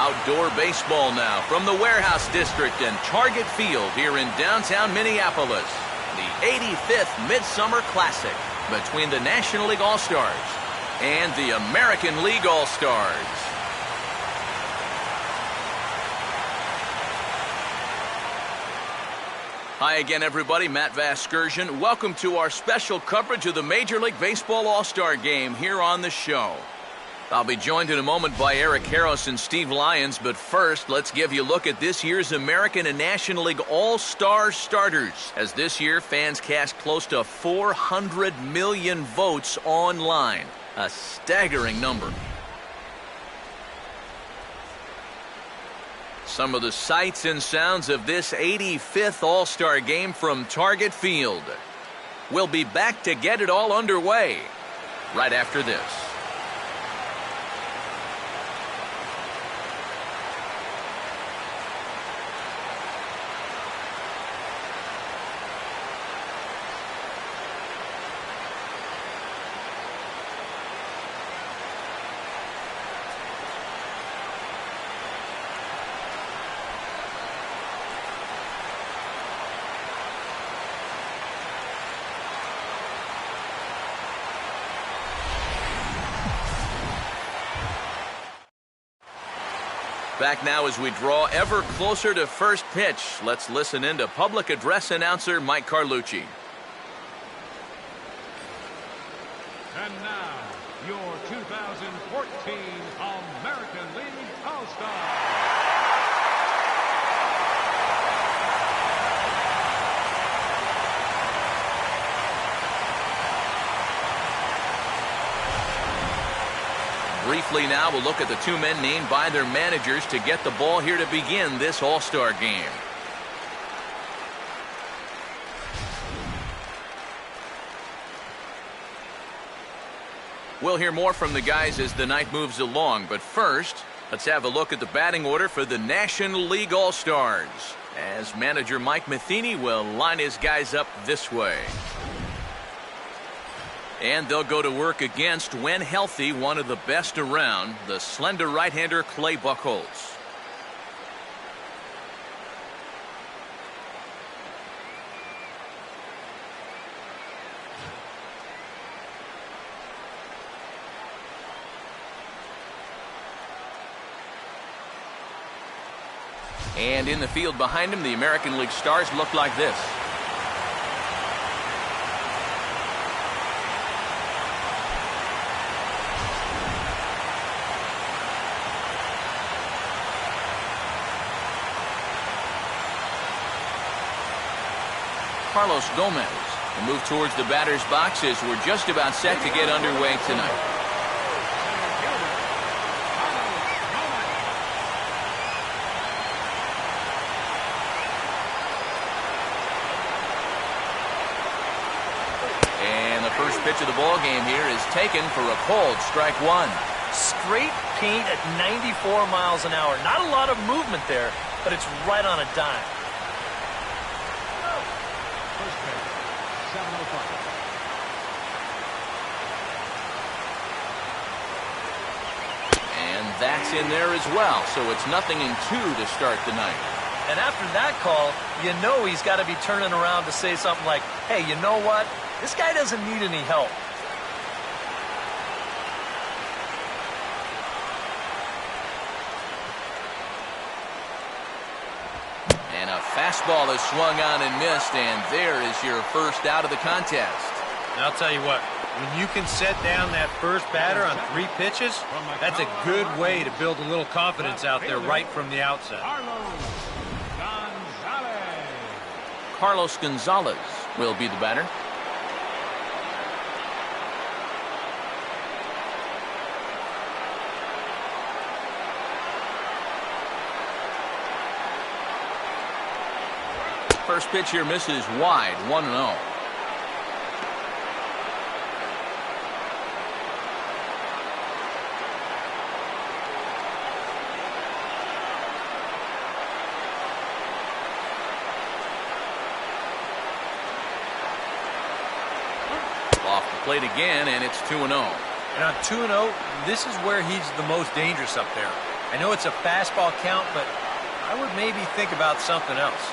Outdoor baseball now from the Warehouse District and Target Field here in downtown Minneapolis. The 85th Midsummer Classic between the National League All-Stars and the American League All-Stars. Hi again, everybody. Matt Vasgersian. Welcome to our special coverage of the Major League Baseball All-Star Game here on the show. I'll be joined in a moment by Eric Harris and Steve Lyons, but first, let's give you a look at this year's American and National League All-Star starters, as this year fans cast close to 400 million votes online, a staggering number. Some of the sights and sounds of this 85th All-Star Game from Target Field. We'll be back to get it all underway right after this. Back now as we draw ever closer to first pitch. Let's listen in to public address announcer Mike Carlucci. And now, your 2014 American League All-Stars. Briefly now, we'll look at the two men named by their managers to get the ball here to begin this All-Star Game. We'll hear more from the guys as the night moves along, but first, let's have a look at the batting order for the National League All-Stars, as manager Mike Matheny will line his guys up this way. And they'll go to work against, when healthy, one of the best around, the slender right-hander Clay Buchholz. And in the field behind him, the American League stars look like this. Carlos Gomez will move towards the batter's box as we're just about set to get underway tonight. And the first pitch of the ball game here is taken for a called strike one. Straight paint at 94 miles an hour. Not a lot of movement there, but it's right on a dime. And that's in there as well, so it's 0-2 to start the night. And after that call, you know he's got to be turning around to say something like, hey, you know what? This guy doesn't need any help. And a fastball is swung on and missed, and there is your first out of the contest. And I'll tell you what, when you can set down that first batter on 3 pitches, that's a good way to build a little confidence out there right from the outset. Carlos Gonzalez will be the batter. First pitch here misses wide, 1-0. Off the plate again, and it's 2-0. And on 2-0, this is where he's the most dangerous up there. I know it's a fastball count, but I would maybe think about something else.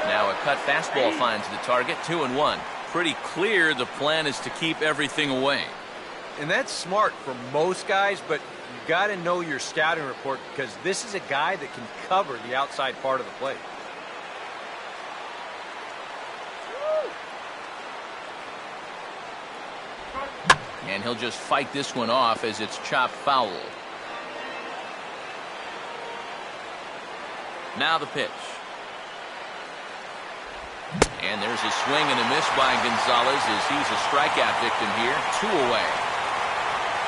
Now a cut fastball finds the target, 2-1. Pretty clear the plan is to keep everything away. And that's smart for most guys, but you got to know your scouting report because this is a guy that can cover the outside part of the plate. And he'll just fight this one off as it's chopped foul. Now the pitch. And there's a swing and a miss by Gonzalez as he's a strikeout victim here. 2 away.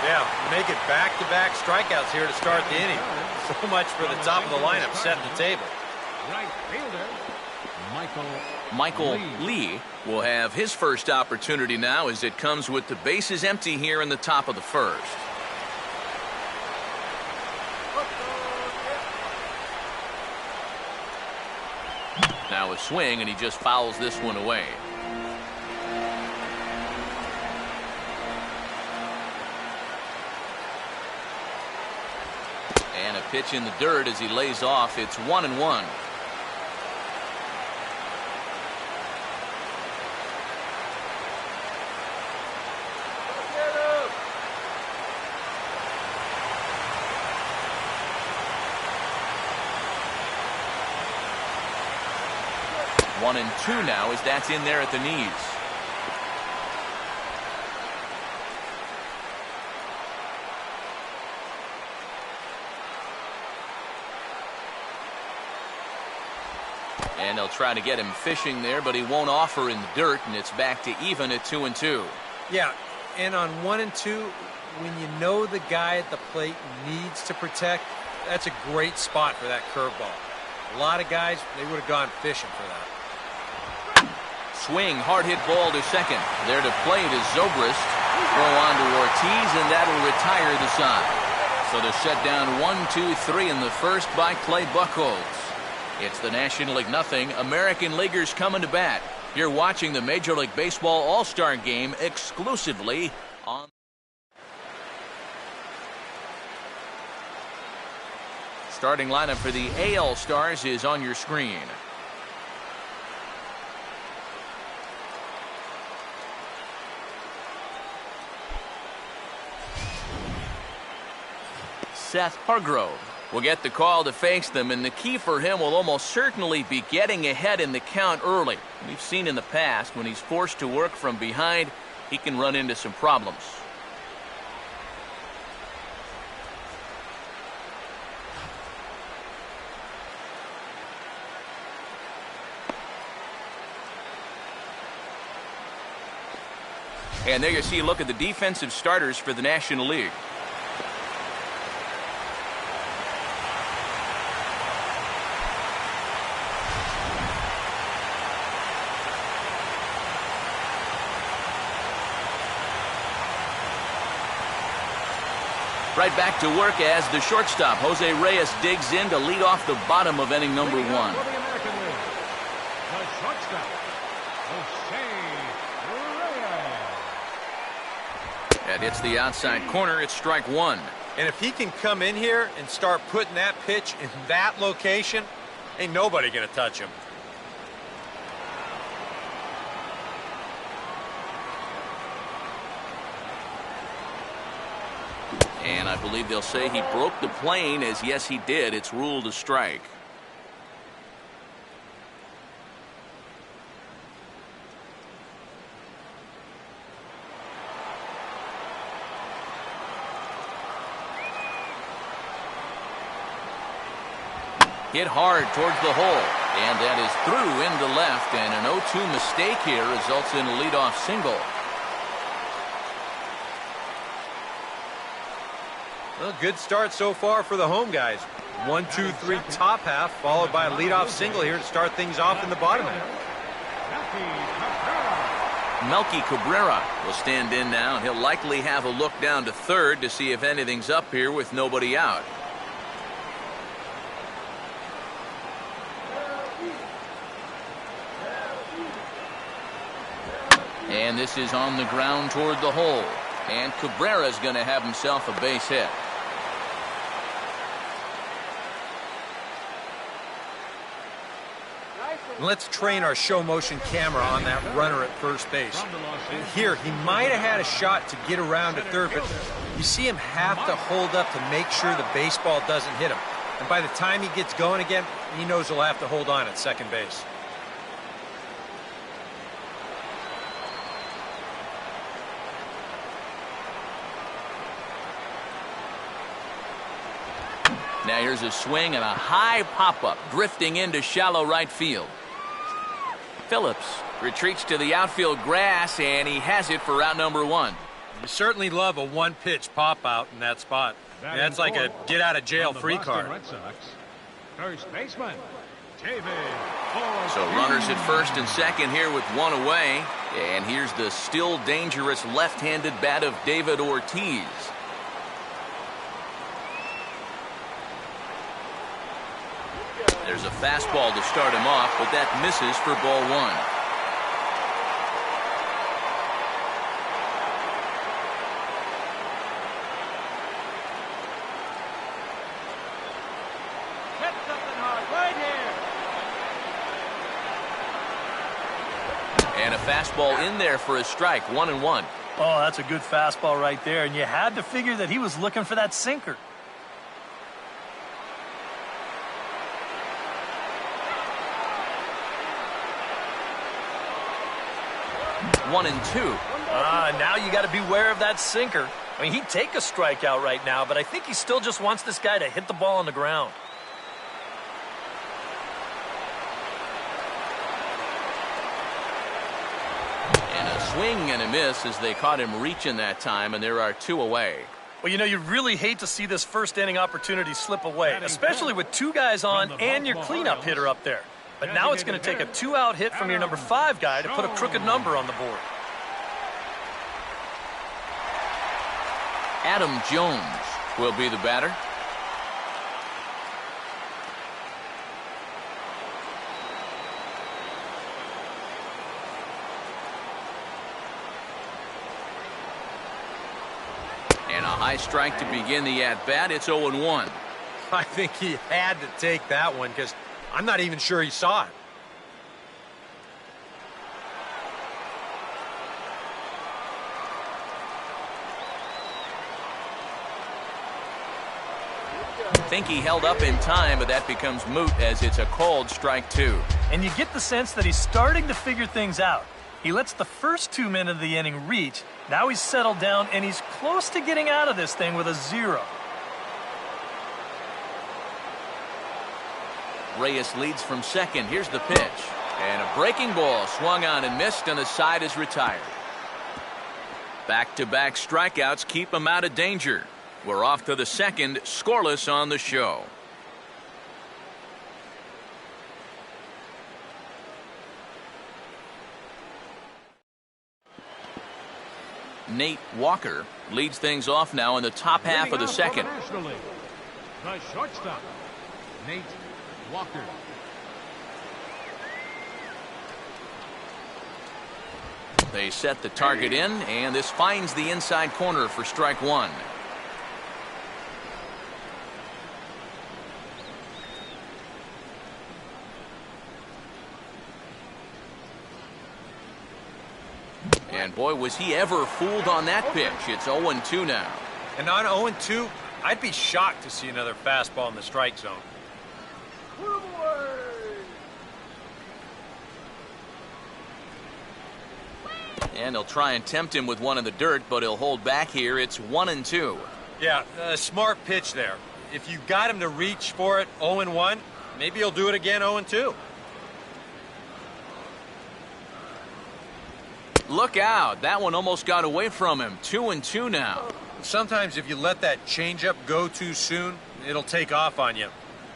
Yeah, make it back-to-back strikeouts here to start the inning. So much for the top of the lineup setting the table. Right fielder, Michael Lee will have his first opportunity now as it comes with the bases empty here in the top of the first. Now a swing, and he just fouls this one away. And a pitch in the dirt as he lays off. It's 1-1. One and two now as that's in there at the knees. And they'll try to get him fishing there, but he won't offer in the dirt, and it's back to even at 2-2. Yeah, and on 1 and 2, when you know the guy at the plate needs to protect, that's a great spot for that curveball. A lot of guys, they would have gone fishing for that. Swing, hard hit ball to second. There to play is Zobrist. Throw on to Ortiz, and that'll retire the side. So they're set down 1-2-3 in the first by Clay Buchholz. It's the National League nothing. American Leaguers coming to bat. You're watching the Major League Baseball All-Star Game exclusively on. Starting lineup for the AL Stars is on your screen. Seth Hargrove will get the call to face them, and the key for him will almost certainly be getting ahead in the count early. We've seen in the past when he's forced to work from behind, he can run into some problems. And there you see a look at the defensive starters for the National League. Right back to work as the shortstop, Jose Reyes, digs in to lead off the bottom of inning number 1. for the American League, the shortstop, Jose Reyes. And it's the outside corner. It's strike 1. And if he can come in here and start putting that pitch in that location, ain't nobody going to touch him. And I believe they'll say he broke the plane, as yes, he did. It's ruled a strike. Hit hard towards the hole, and that is through into left, and an 0-2 mistake here results in a leadoff single. Well, good start so far for the home guys. 1-2-3 top half, followed by a leadoff single here to start things off in the bottom half. Melky Cabrera will stand in now, and he'll likely have a look down to third to see if anything's up here with nobody out. And this is on the ground toward the hole. And Cabrera's going to have himself a base hit. Let's train our show motion camera on that runner at first base. Here, he might have had a shot to get around to third, but you see him have to hold up to make sure the baseball doesn't hit him. And by the time he gets going again, he knows he'll have to hold on at second base. Now here's a swing and a high pop-up drifting into shallow right field. Phillips retreats to the outfield grass, and he has it for out number one. You certainly love a one-pitch pop-out in that spot. That's like a get-out-of-jail-free card. First baseman, David. So runners at first and second here with one away. And here's the still dangerous left-handed bat of David Ortiz. There's a fastball to start him off, but that misses for ball one. Hit something hard right here. And a fastball in there for a strike, 1-1. Oh, that's a good fastball right there, and you had to figure that he was looking for that sinker. 1-2. Now you got to beware of that sinker. I mean, he'd take a strikeout right now, but I think he still just wants this guy to hit the ball on the ground. And a swing and a miss as they caught him reaching that time, and there are two away. Well, you know, you really hate to see this first inning opportunity slip away, especially with two guys on and your cleanup hitter up there. But now it's going to take a two-out hit from your number 5 guy to put a crooked number on the board. Adam Jones will be the batter. And a high strike to begin the at-bat. It's 0-1. I think he had to take that one because I'm not even sure he saw it. I think he held up in time, but that becomes moot as it's a called strike 2. And you get the sense that he's starting to figure things out. He lets the first 2 men of the inning reach. Now he's settled down, and he's close to getting out of this thing with a 0. Reyes leads from second. Here's the pitch. And a breaking ball swung on and missed, and the side is retired. Back-to-back strikeouts keep him out of danger. We're off to the second, scoreless on the show. Nate Walker leads things off now in the top half of the second. The shortstop, Nate Walker. They set the target in, and this finds the inside corner for strike 1. And boy, was he ever fooled on that pitch. It's 0-2 now. And on 0-2, I'd be shocked to see another fastball in the strike zone. And they'll try and tempt him with one in the dirt, but he'll hold back here. It's 1-2. Yeah, a smart pitch there. If you got him to reach for it 0-1, maybe he'll do it again 0-2. Look out. That one almost got away from him. 2-2 now. Sometimes if you let that changeup go too soon, it'll take off on you.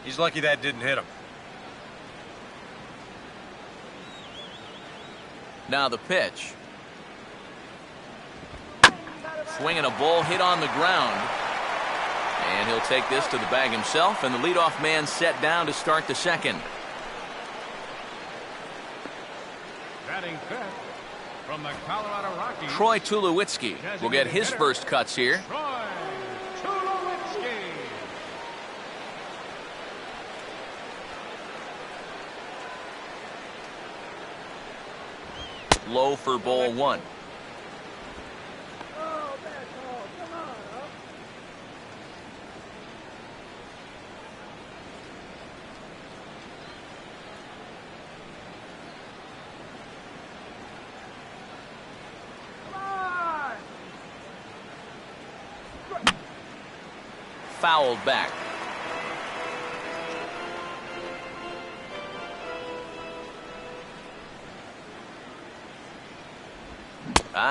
He's lucky that didn't hit him. Now the pitch. Swinging a ball hit on the ground. And he'll take this to the bag himself, and the leadoff man set down to start the second. Batting fifth, From the Colorado Rockies, Troy Tulowitzki will get his first cuts here. Troy Tulowitzki. Low for ball one. Fouled back.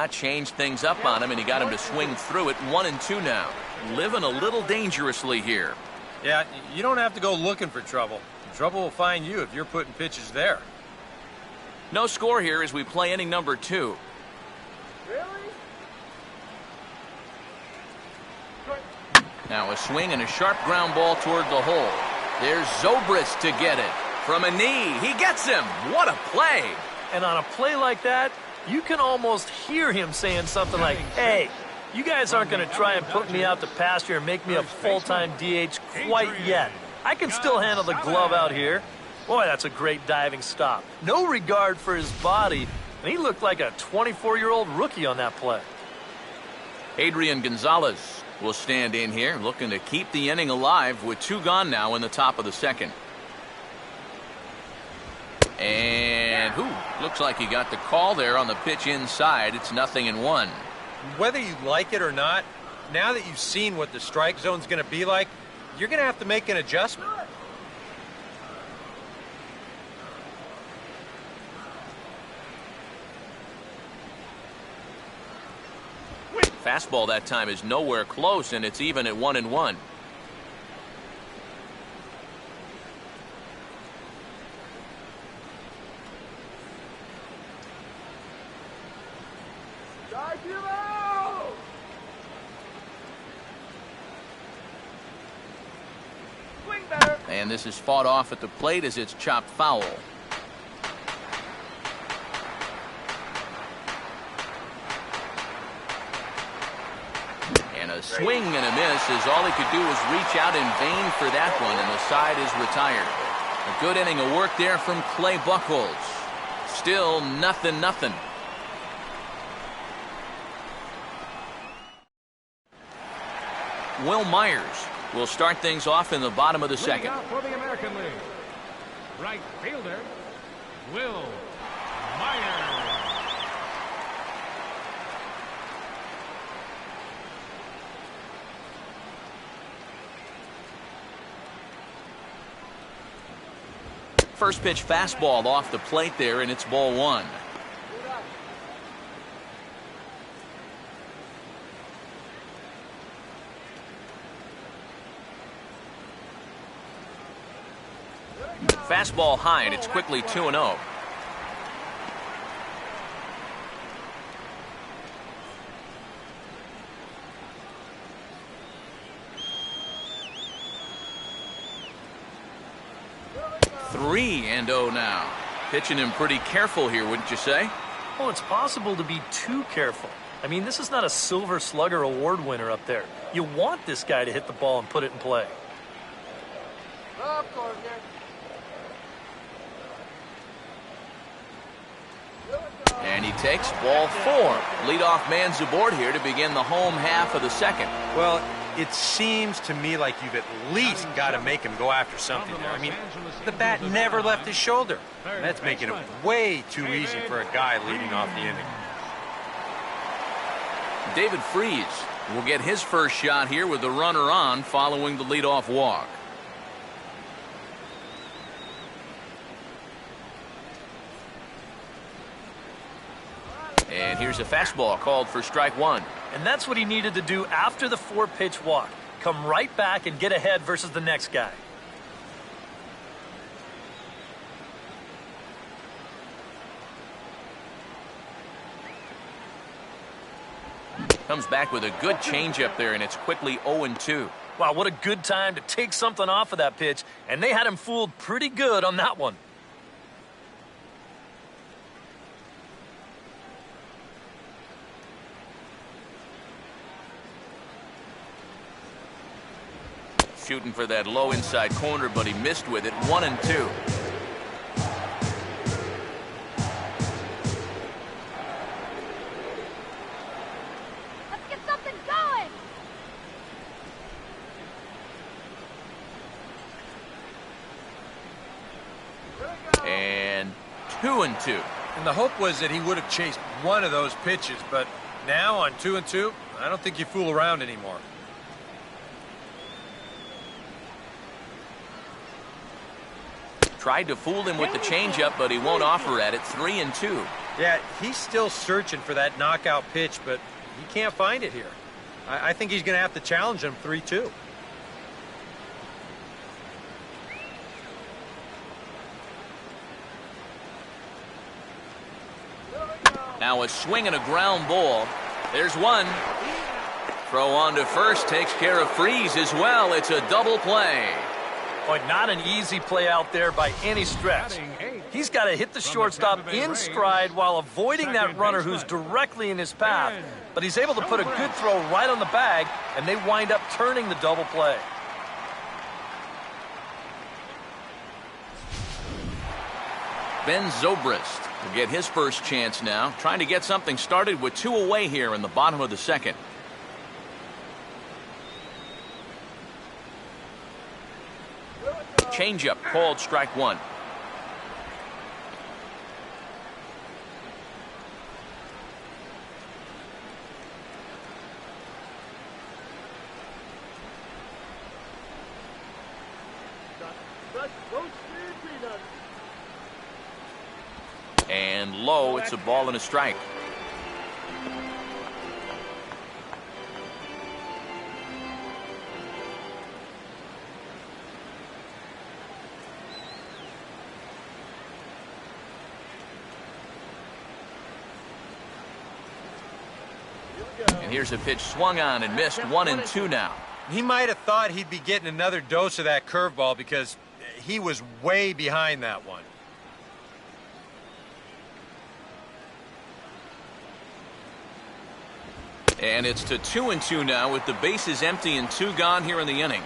Changed things up on him, and he got him to swing through it. 1-2 now. Living a little dangerously here. Yeah, you don't have to go looking for trouble. Trouble will find you if you're putting pitches there. No score here as we play inning number 2. Now a swing and a sharp ground ball toward the hole. There's Zobrist to get it. From a knee, he gets him. What a play. And on a play like that, you can almost hear him saying something like, hey, you guys aren't going to try and put me out to pasture and make me a full-time DH quite yet. I can still handle the glove out here. Boy, that's a great diving stop. No regard for his body, and he looked like a 24-year-old rookie on that play. Adrian Gonzalez will stand in here, looking to keep the inning alive with 2 gone now in the top of the second. And looks like he got the call there on the pitch inside. It's 0-1. Whether you like it or not, now that you've seen what the strike zone's going to be like, you're going to have to make an adjustment. Fastball that time is nowhere close, and it's even at 1-1. And this is fought off at the plate as it's chopped foul. And a swing and a miss as all he could do was reach out in vain for that one, and the side is retired. A good inning of work there from Clay Buchholz. Still 0-0. Will Myers will start things off in the bottom of the second. For the American League, right fielder, Will Myers. First pitch fastball off the plate there, and it's ball 1. Fastball high, and it's quickly 2-0. Three and 0 now. Pitching him pretty careful here, wouldn't you say? Oh, it's possible to be too careful. I mean, this is not a Silver Slugger award winner up there. You want this guy to hit the ball and put it in play. And he takes ball 4. Leadoff man's aboard here to begin the home half of the second. Well, it seems to me like you've at least got to make him go after something there. I mean, the bat never left his shoulder. That's making it way too easy for a guy leading off the inning. David Freese will get his first shot here with the runner on following the leadoff walk. And here's a fastball called for strike 1. And that's what he needed to do after the 4-pitch walk. Come right back and get ahead versus the next guy. Comes back with a good changeup there, and it's quickly 0-2. Wow, what a good time to take something off of that pitch, and they had him fooled pretty good on that one. shooting for that low inside corner, but he missed with it. 1-2. Let's get something going. And 2-2. And the hope was that he would have chased one of those pitches, but now on 2-2, I don't think you fool around anymore. Tried to fool him with the changeup, but he won't offer at it. 3-2. Yeah, he's still searching for that knockout pitch, but he can't find it here. I think he's going to have to challenge him 3-2. Now a swing and a ground ball. There's one. Throw on to first takes care of Freeze as well. It's a double play. Boy, not an easy play out there by any stretch. He's got to hit the shortstop in stride while avoiding that runner who's directly in his path. But he's able to put a good throw right on the bag, and they wind up turning the double play. Ben Zobrist will get his first chance now, trying to get something started with 2 away here in the bottom of the second. Changeup called strike 1. And low, it's a ball and a strike. And here's a pitch swung on and missed. 1-2 now. He might have thought he'd be getting another dose of that curveball because he was way behind that one. And it's to 2-2 now with the bases empty and 2 gone here in the inning.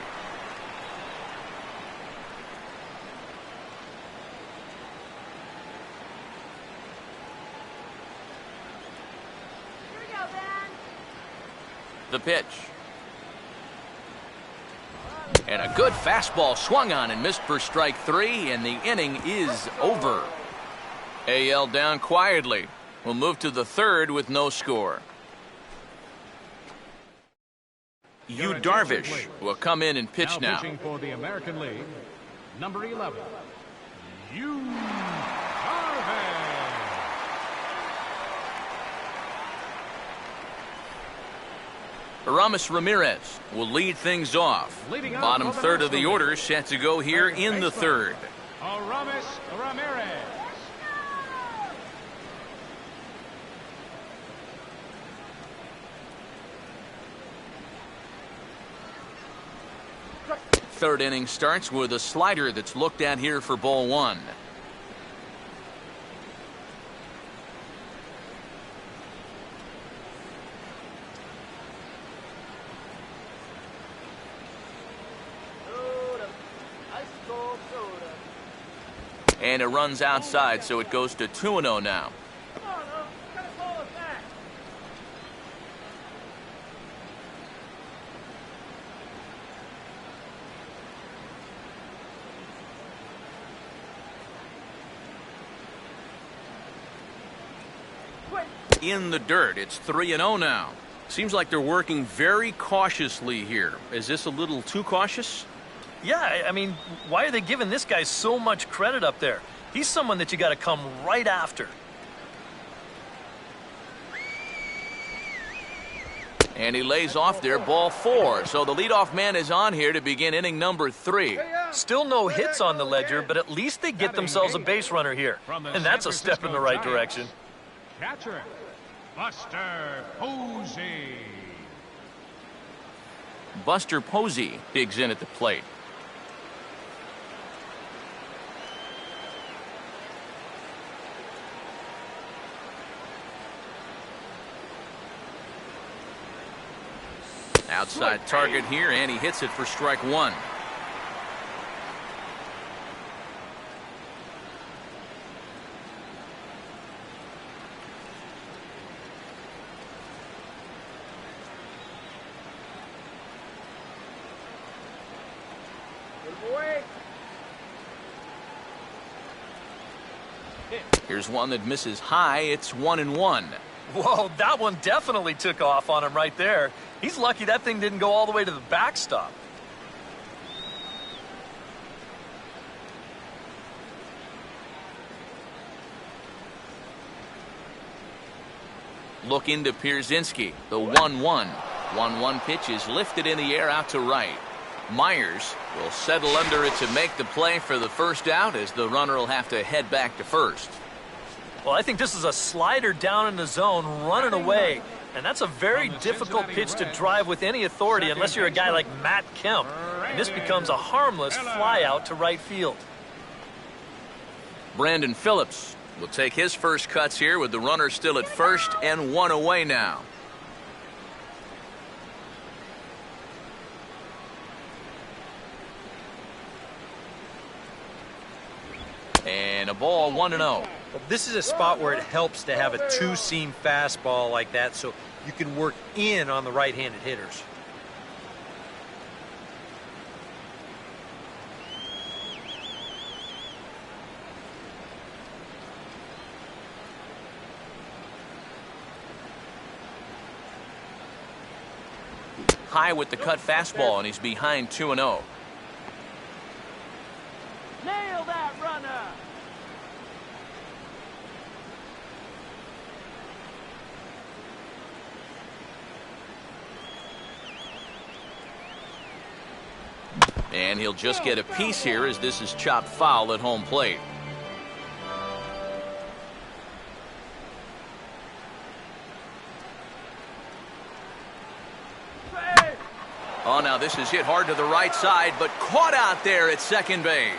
Here we go, Ben. The pitch. And a good fastball swung on and missed for strike 3, and the inning is over. AL down quietly. We'll move to the third with no score. Yu Darvish will come in and pitch now. Pitching for the American League, number 11, Yu Darvish. Aramis Ramirez will lead things off. Leading off Bottom Aramis third of the Ramirez. order set to go here in the third. Aramis Ramirez. Third inning starts with a slider that's looked at here for ball 1. And it runs outside, so it goes to 2-0 now. In the dirt, it's 3-0 now. Seems like they're working very cautiously here. Is this a little too cautious? Yeah, I mean, why are they giving this guy so much credit up there? He's someone that you got to come right after. And he lays off there, ball 4. So the leadoff man is on here to begin inning number 3. Still no hits on the ledger, but at least they get themselves a base runner here. And that's a step in the right direction. Catcher, Buster Posey. Buster Posey digs in at the plate. Outside target here, and he hits it for strike 1. Here's one that misses high. It's 1-1. Whoa, that one definitely took off on him right there. He's lucky that thing didn't go all the way to the backstop. Look into Pierzynski, the 1-1. 1-1 pitch is lifted in the air out to right. Myers will settle under it to make the play for the first out, as the runner will have to head back to first. Well, I think this is a slider down in the zone, running away. And that's a very difficult pitch to drive with any authority unless you're a guy like Matt Kemp. And this becomes a harmless fly out to right field. Brandon Phillips will take his first cuts here with the runner still at first and one away now. And a ball, 1-0. Well, this is a spot where it helps to have a two-seam fastball like that so you can work in on the right-handed hitters. High with the cut fastball, and he's behind 2-0. Nail that runner. And he'll just get a piece here as this is chopped foul at home plate. Oh, now this is hit hard to the right side, but caught out there at second base.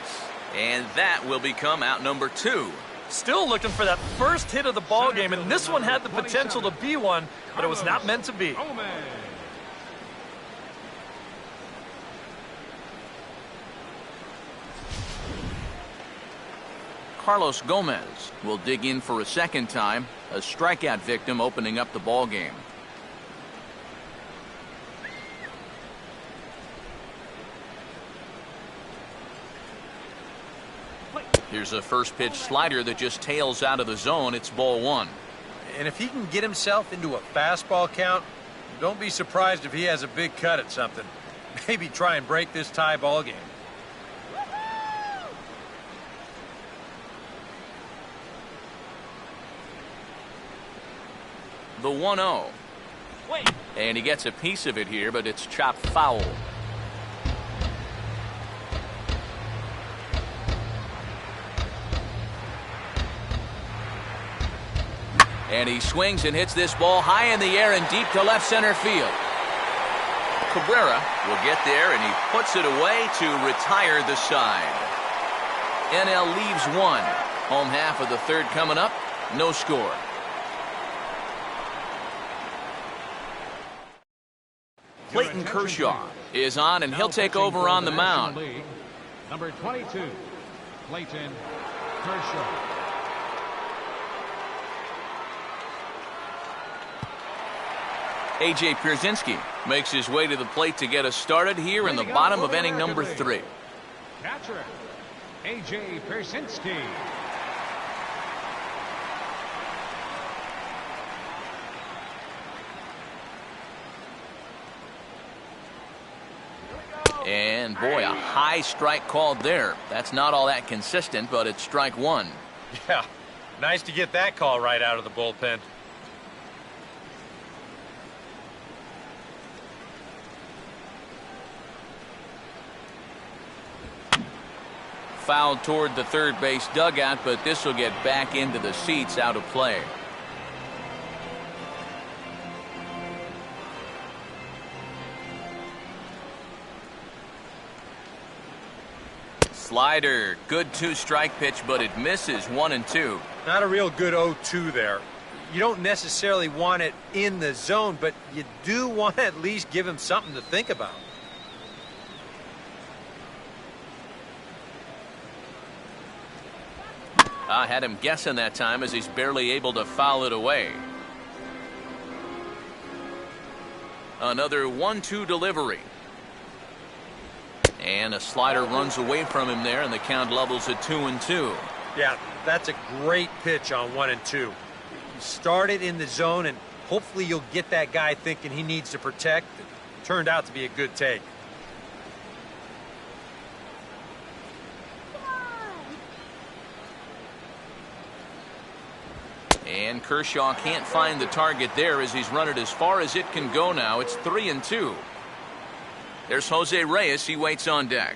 And that will become out number 2. Still looking for that first hit of the ball game, and this one had the potential to be one, but it was not meant to be. Carlos Gomez will dig in for a second time, a strikeout victim opening up the ball game. Here's a first pitch slider that just tails out of the zone. It's ball 1. And if he can get himself into a fastball count, don't be surprised if he has a big cut at something. Maybe try and break this tie ball game. The 1-0. And he gets a piece of it here, but it's chopped foul. And he swings and hits this ball high in the air and deep to left center field. Cabrera will get there, and he puts it away to retire the side. NL leaves 1. Home half of the third coming up. No score. Clayton Kershaw is on, and he'll take over on the mound. Number 22, Clayton Kershaw. A.J. Pierzynski makes his way to the plate to get us started here in the bottom of inning number 3. Catcher, A.J. Pierzynski. And boy, a high strike called there. That's not all that consistent, but it's strike 1. Yeah, nice to get that call right out of the bullpen. Fouled toward the third base dugout, but this will get back into the seats out of play. Slider, good 2-strike pitch, but it misses 1-2. Not a real good 0-2 there. You don't necessarily want it in the zone, but you do want to at least give him something to think about. I had him guessing that time as he's barely able to foul it away. Another 1-2 delivery. And a slider runs away from him there, and the count levels at 2-2. Yeah, that's a great pitch on 1 and 2. You start it in the zone, and hopefully you'll get that guy thinking he needs to protect. It turned out to be a good take. And Kershaw can't find the target there as he's run it as far as it can go now. It's 3 and 2. There's Jose Reyes. He waits on deck.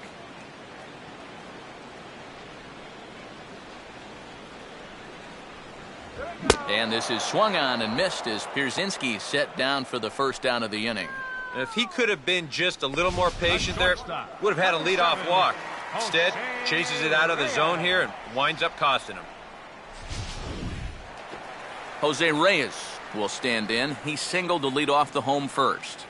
And this is swung on and missed as Pierzynski set down for the first down of the inning. And if he could have been just a little more patient there, would have had a leadoff walk. Instead, chases it out of the zone here and winds up costing him. Jose Reyes will stand in. He singled to lead off the home first.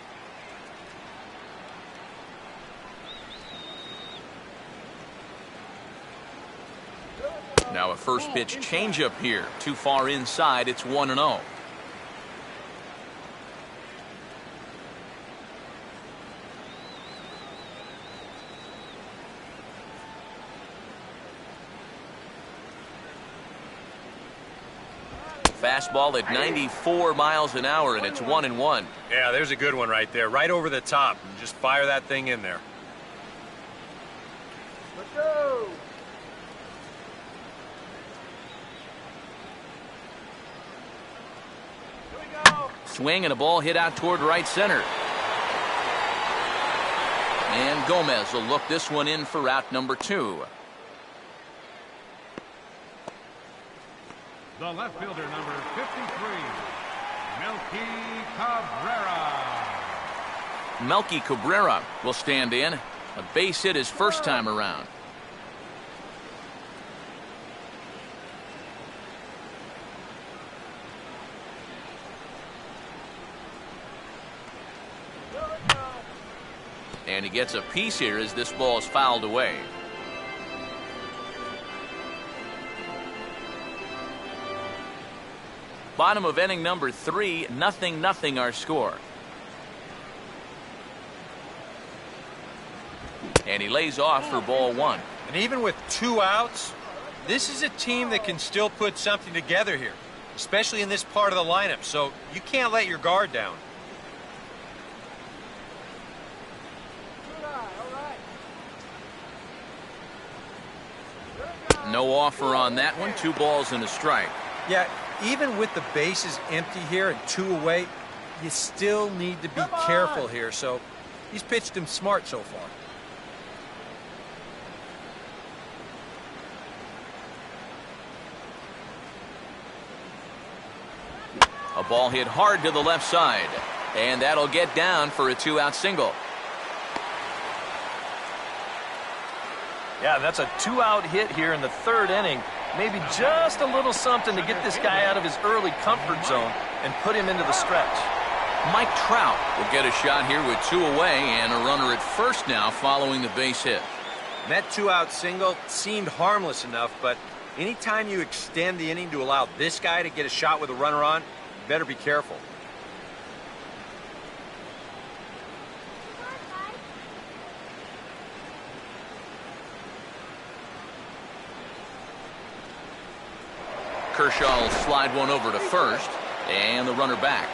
Now a first pitch changeup here. Too far inside. It's 1-0. Fastball at 94 miles an hour, and it's 1-1. Yeah, there's a good one right there. Right over the top. And just fire that thing in there. Let's go. Here we go. Swing and a ball hit out toward right center. And Gomez will look this one in for out number 2. The left fielder, number 53, Melky Cabrera. Melky Cabrera will stand in. A base hit his first time around. And he gets a piece here as this ball is fouled away. Bottom of inning number 3, 0-0 our score. And he lays off for ball 1. And even with 2 outs, this is a team that can still put something together here, especially in this part of the lineup, so you can't let your guard down. No offer on that one. 2 balls and a strike. Yeah, even with the bases empty here and 2 away, you still need to be careful here. So he's pitched him smart so far. A ball hit hard to the left side. And that'll get down for a 2-out single. Yeah, that's a 2-out hit here in the 3rd inning. Maybe just a little something to get this guy out of his early comfort zone and put him into the stretch. Mike Trout will get a shot here with 2 away and a runner at first now following the base hit. And that 2-out single seemed harmless enough, but anytime you extend the inning to allow this guy to get a shot with a runner on, you better be careful. Kershaw will slide one over to first, and the runner back.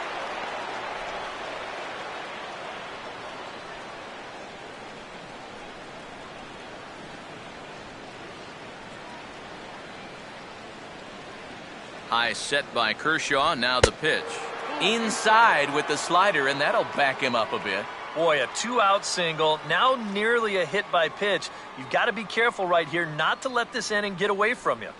High set by Kershaw. Now the pitch. Inside with the slider, and that'll back him up a bit. Boy, a 2-out single, now nearly a hit by pitch. You've got to be careful right here not to let this inning get away from you.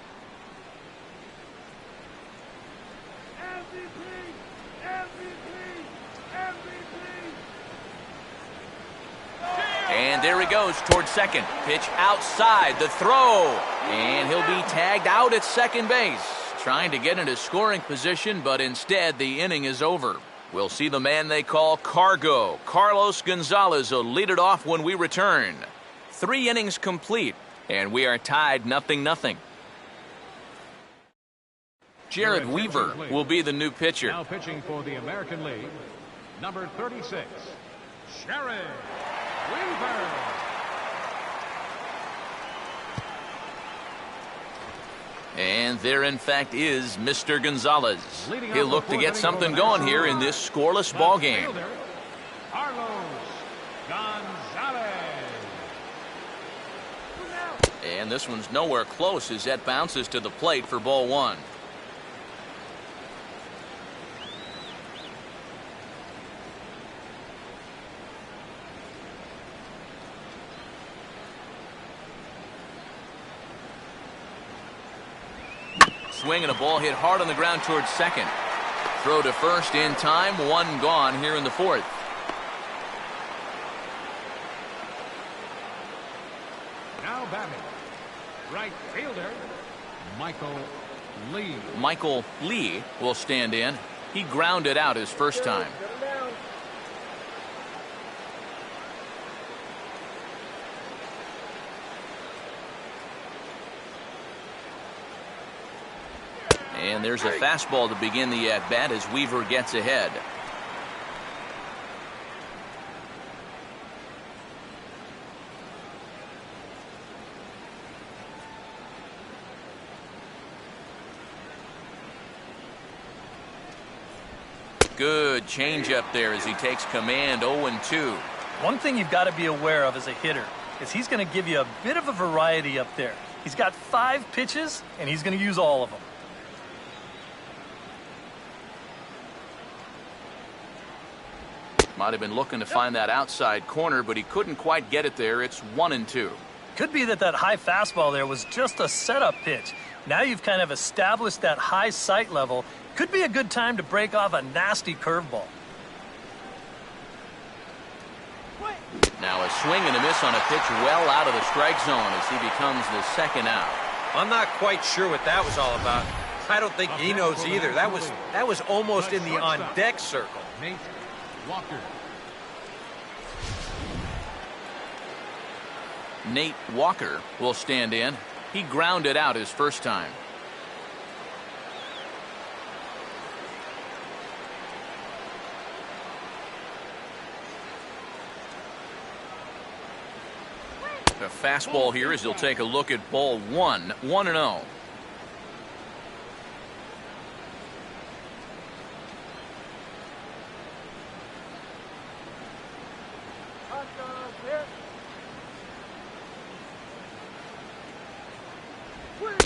And there he goes towards second. Pitch outside, the throw. And he'll be tagged out at second base. Trying to get into scoring position, but instead the inning is over. We'll see the man they call Cargo. Carlos Gonzalez will lead it off when we return. 3 innings complete, and we are tied 0-0. Jared Weaver will be the new pitcher. Now pitching for the American League, number 36, Jared Weaver. And there, in fact, is Mr. Gonzalez. He'll look to get something going here in this scoreless ball game. And this one's nowhere close as that bounces to the plate for ball one. Swing and a ball hit hard on the ground towards second. Throw to first in time. One gone here in the fourth. Now batting, right fielder, Michael Lee. Michael Lee will stand in. He grounded out his first time. And there's a fastball to begin the at-bat as Weaver gets ahead. Good changeup there as he takes command. 0-2. One thing you've got to be aware of as a hitter is he's going to give you a bit of a variety up there. He's got 5 pitches, and he's going to use all of them. Might have been looking to find that outside corner, but he couldn't quite get it there. It's 1-2. Could be that high fastball there was just a setup pitch. Now you've kind of established that high sight level. Could be a good time to break off a nasty curveball. Now a swing and a miss on a pitch well out of the strike zone as he becomes the second out. I'm not quite sure what that was all about. I don't think he knows either. That was almost in the on-deck circle. Nate Walker. Nate Walker will stand in. He grounded out his first time. A fastball here as he'll take a look at ball one. 1-0.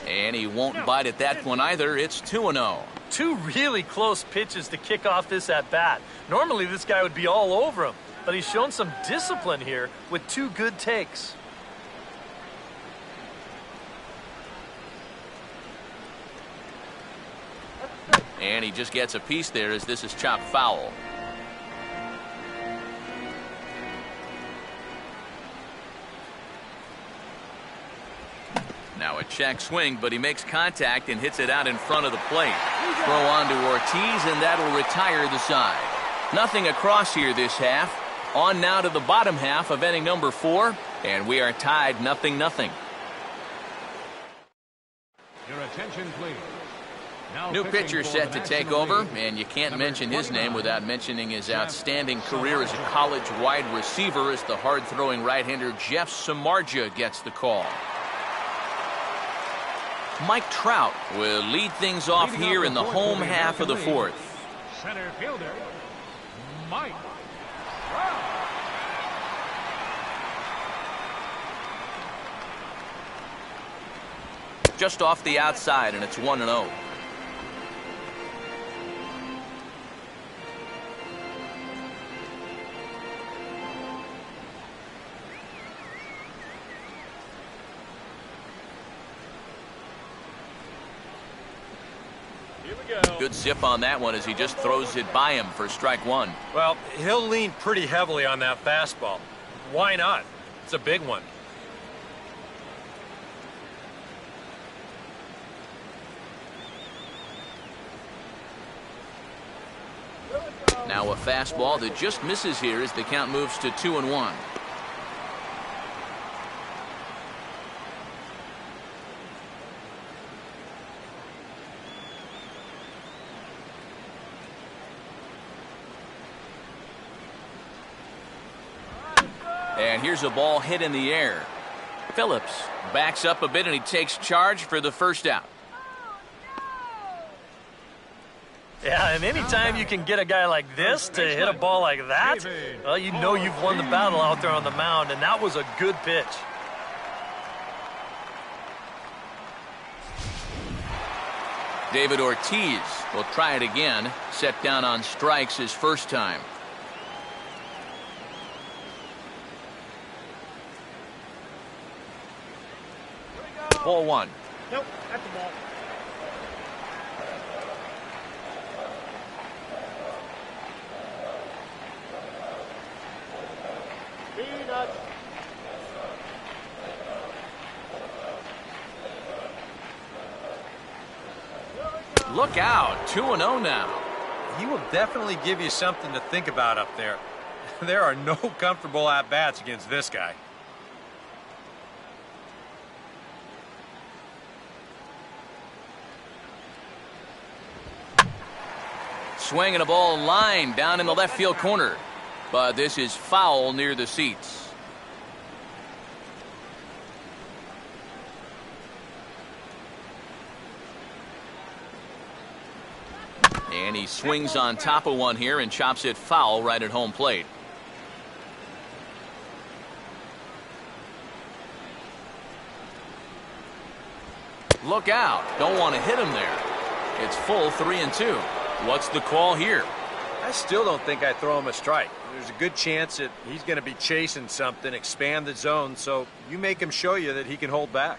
And he won't bite at that one either. It's 2-0. 2 really close pitches to kick off this at-bat. Normally this guy would be all over him, but he's shown some discipline here with 2 good takes. And he just gets a piece there as this is chopped foul. Now a check swing, but he makes contact and hits it out in front of the plate. Throw on to Ortiz, and that'll retire the side. Nothing across here this half. On now to the bottom half of inning number 4, and we are tied 0-0. Your attention, please. Now New pitcher for set the to take National over, League, and you can't number mention his name 29, without mentioning his outstanding Jeff career as a Samardzija. college wide receiver as the hard-throwing right-hander Jeff Samardzija gets the call. Mike Trout will lead things off Leading here off in the fourth home for the half of the American League, 4th. Center fielder, Mike Trout. Just off the outside, and it's 1-0. Good zip on that one as he just throws it by him for strike 1. Well, he'll lean pretty heavily on that fastball. Why not? It's a big one. Now a fastball that just misses here as the count moves to 2-1. And here's a ball hit in the air. Phillips backs up a bit and he takes charge for the first out. Yeah, and anytime you can get a guy like this to hit a ball like that, well, you know you've won the battle out there on the mound, and that was a good pitch. David Ortiz will try it again. Set down on strikes his first time. Ball one. Nope, that's the ball. Peanuts. Look out, 2-0 now. He will definitely give you something to think about up there. There are no comfortable at-bats against this guy. Swinging a ball line down in the left field corner. But this is foul near the seats. And he swings on top of one here and chops it foul right at home plate. Look out. Don't want to hit him there. It's full 3-2. What's the call here? I still don't think I throw him a strike. There's a good chance that he's going to be chasing something, expand the zone, so you make him show you that he can hold back.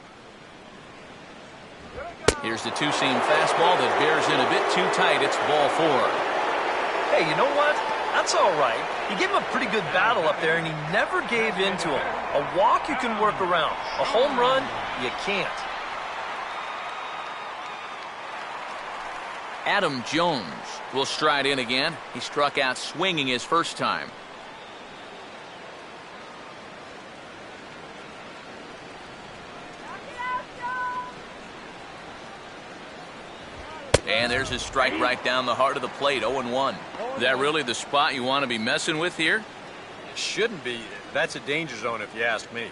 Here's the two-seam fastball that bears in a bit too tight. It's ball 4. Hey, you know what? That's all right. You gave him a pretty good battle up there, and he never gave in to him. A walk you can work around. A home run, you can't. Adam Jones will stride in again. He struck out swinging his first time. And there's a strike right down the heart of the plate, 0-1. Is that really the spot you want to be messing with here? Shouldn't be. That's a danger zone if you ask me.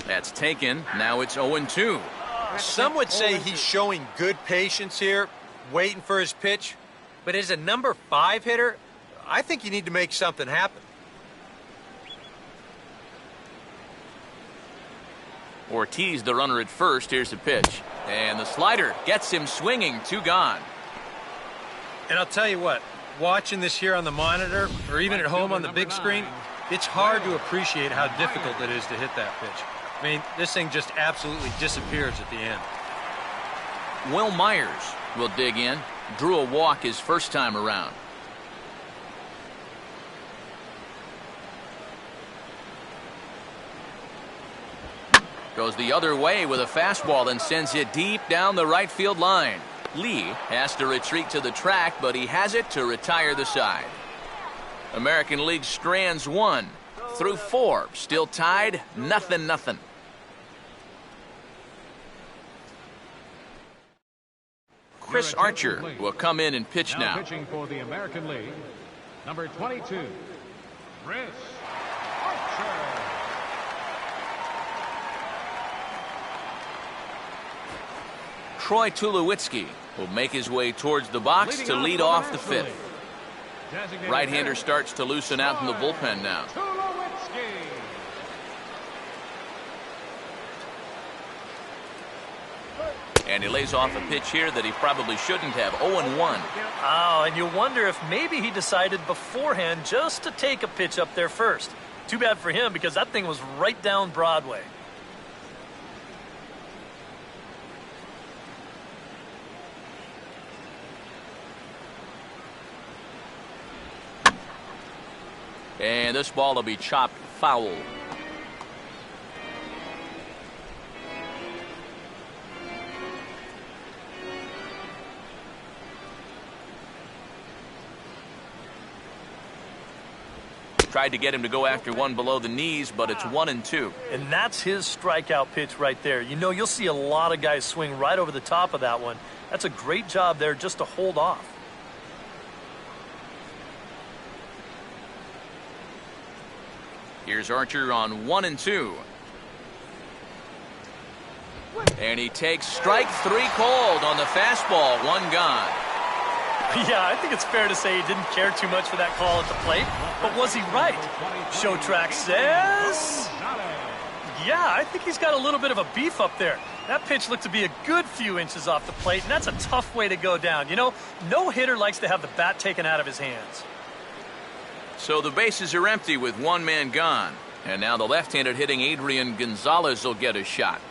That's taken. Now it's 0-2. Some would say he's showing good patience here, waiting for his pitch. But as a number 5 hitter, I think you need to make something happen. Ortiz, the runner at first. Here's the pitch. And the slider gets him swinging. 2 gone. And I'll tell you what, watching this here on the monitor, or even at home on the big screen, it's hard to appreciate how difficult it is to hit that pitch. I mean, this thing just absolutely disappears at the end. Will Myers will dig in. Drew a walk his first time around. Goes the other way with a fastball and sends it deep down the right field line. Lee has to retreat to the track, but he has it to retire the side. American League strands 1 through 4. Still tied, 0-0. Chris Archer will come in and pitch now. Pitching for the American League, number 22, Chris Archer. Troy Tulowitzki will make his way towards the box to lead off the 5th. Right-hander starts to loosen out in the bullpen now. And he lays off a pitch here that he probably shouldn't have. 0-1. Oh, and you wonder if maybe he decided beforehand just to take a pitch up there first. Too bad for him because that thing was right down Broadway. And this ball will be chopped foul. Tried to get him to go after one below the knees, but it's 1-2. And that's his strikeout pitch right there. You know, you'll see a lot of guys swing right over the top of that one. That's a great job there just to hold off. Here's Archer on 1-2. And he takes strike 3 cold on the fastball. 1 gone. Yeah, I think it's fair to say he didn't care too much for that call at the plate. But was he right? Show track says... Yeah, I think he's got a little bit of a beef up there. That pitch looked to be a good few inches off the plate, and that's a tough way to go down. You know, no hitter likes to have the bat taken out of his hands. So the bases are empty with 1 man gone. And now the left-handed hitting Adrian Gonzalez will get a shot.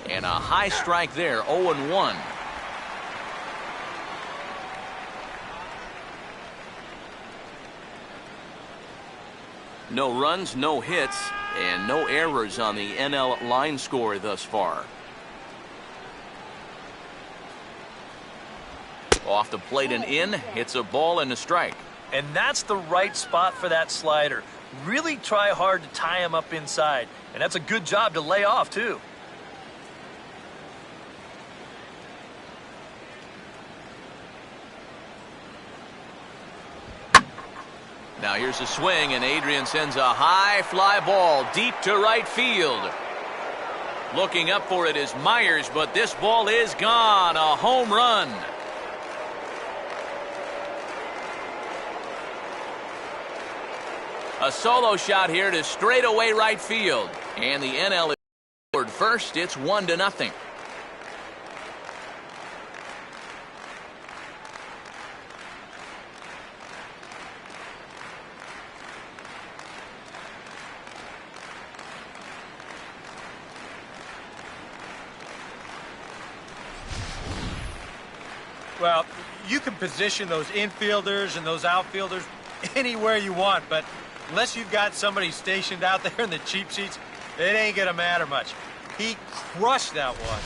And a high strike there, 0-1. No runs, no hits, and no errors on the NL line score thus far. Off the plate and in, hits a ball and a strike. And that's the right spot for that slider. Really try hard to tie him up inside. And that's a good job to lay off, too. Now here's a swing, and Adrian sends a high fly ball deep to right field. Looking up for it is Myers, but this ball is gone. A home run. A solo shot here to straightaway right field. And the NL is forward first. It's 1-0. Well, you can position those infielders and those outfielders anywhere you want, but unless you've got somebody stationed out there in the cheap seats, it ain't gonna matter much. He crushed that one.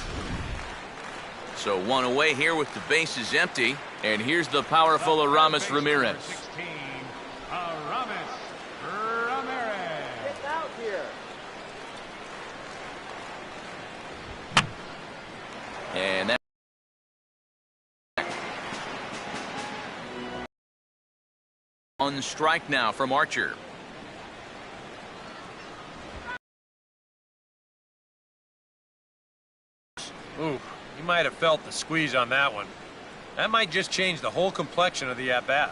So 1 away here with the bases empty. And here's the powerful Aramis Ramirez. 16, Aramis Ramirez. It's out here. And that on strike now from Archer. Ooh, you might have felt the squeeze on that one. That might just change the whole complexion of the at-bat.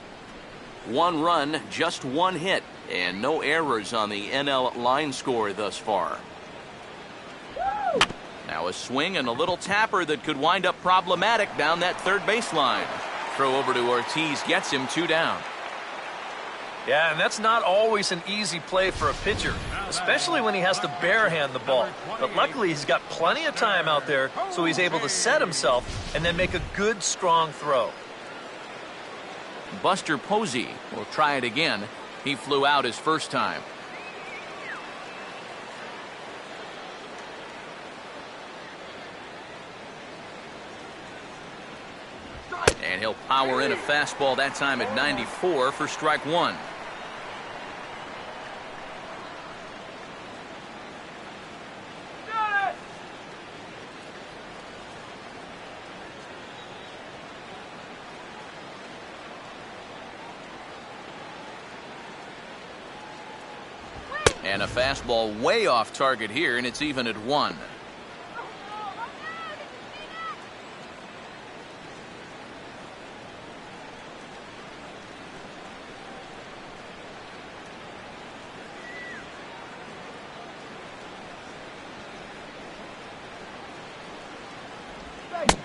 1 run, just 1 hit, and no errors on the NL line score thus far. Now a swing and a little tapper that could wind up problematic down that third baseline. Throw over to Ortiz gets him 2 down. Yeah, and that's not always an easy play for a pitcher, especially when he has to barehand the ball. But luckily, he's got plenty of time out there, so he's able to set himself and then make a good, strong throw. Buster Posey will try it again. He flew out his first time. And he'll power in a fastball that time at 94 for strike 1. And a fastball way off target here, and it's even at 1.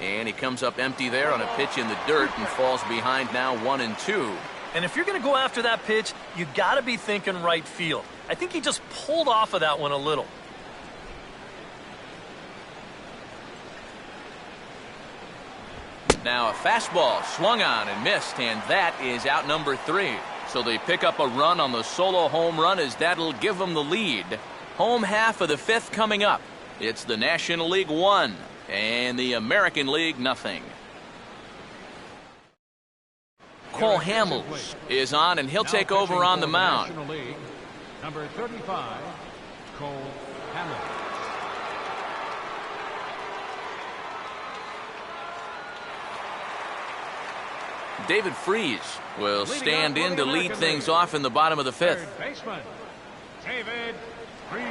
And he comes up empty there on a pitch in the dirt and falls behind now 1-2. And if you're going to go after that pitch, you got to be thinking right field. I think he just pulled off of that one a little. Now a fastball swung on and missed, and that is out number 3. So they pick up a run on the solo home run as that'll give them the lead. Home half of the 5th coming up. It's the National League 1 and the American League nothing. Cole Hamels is on, and he'll take over on the mound. National League, number 35, Cole Hamels. David Freese will stand in to lead things off in the bottom of the 5th. Third baseman, David Freese.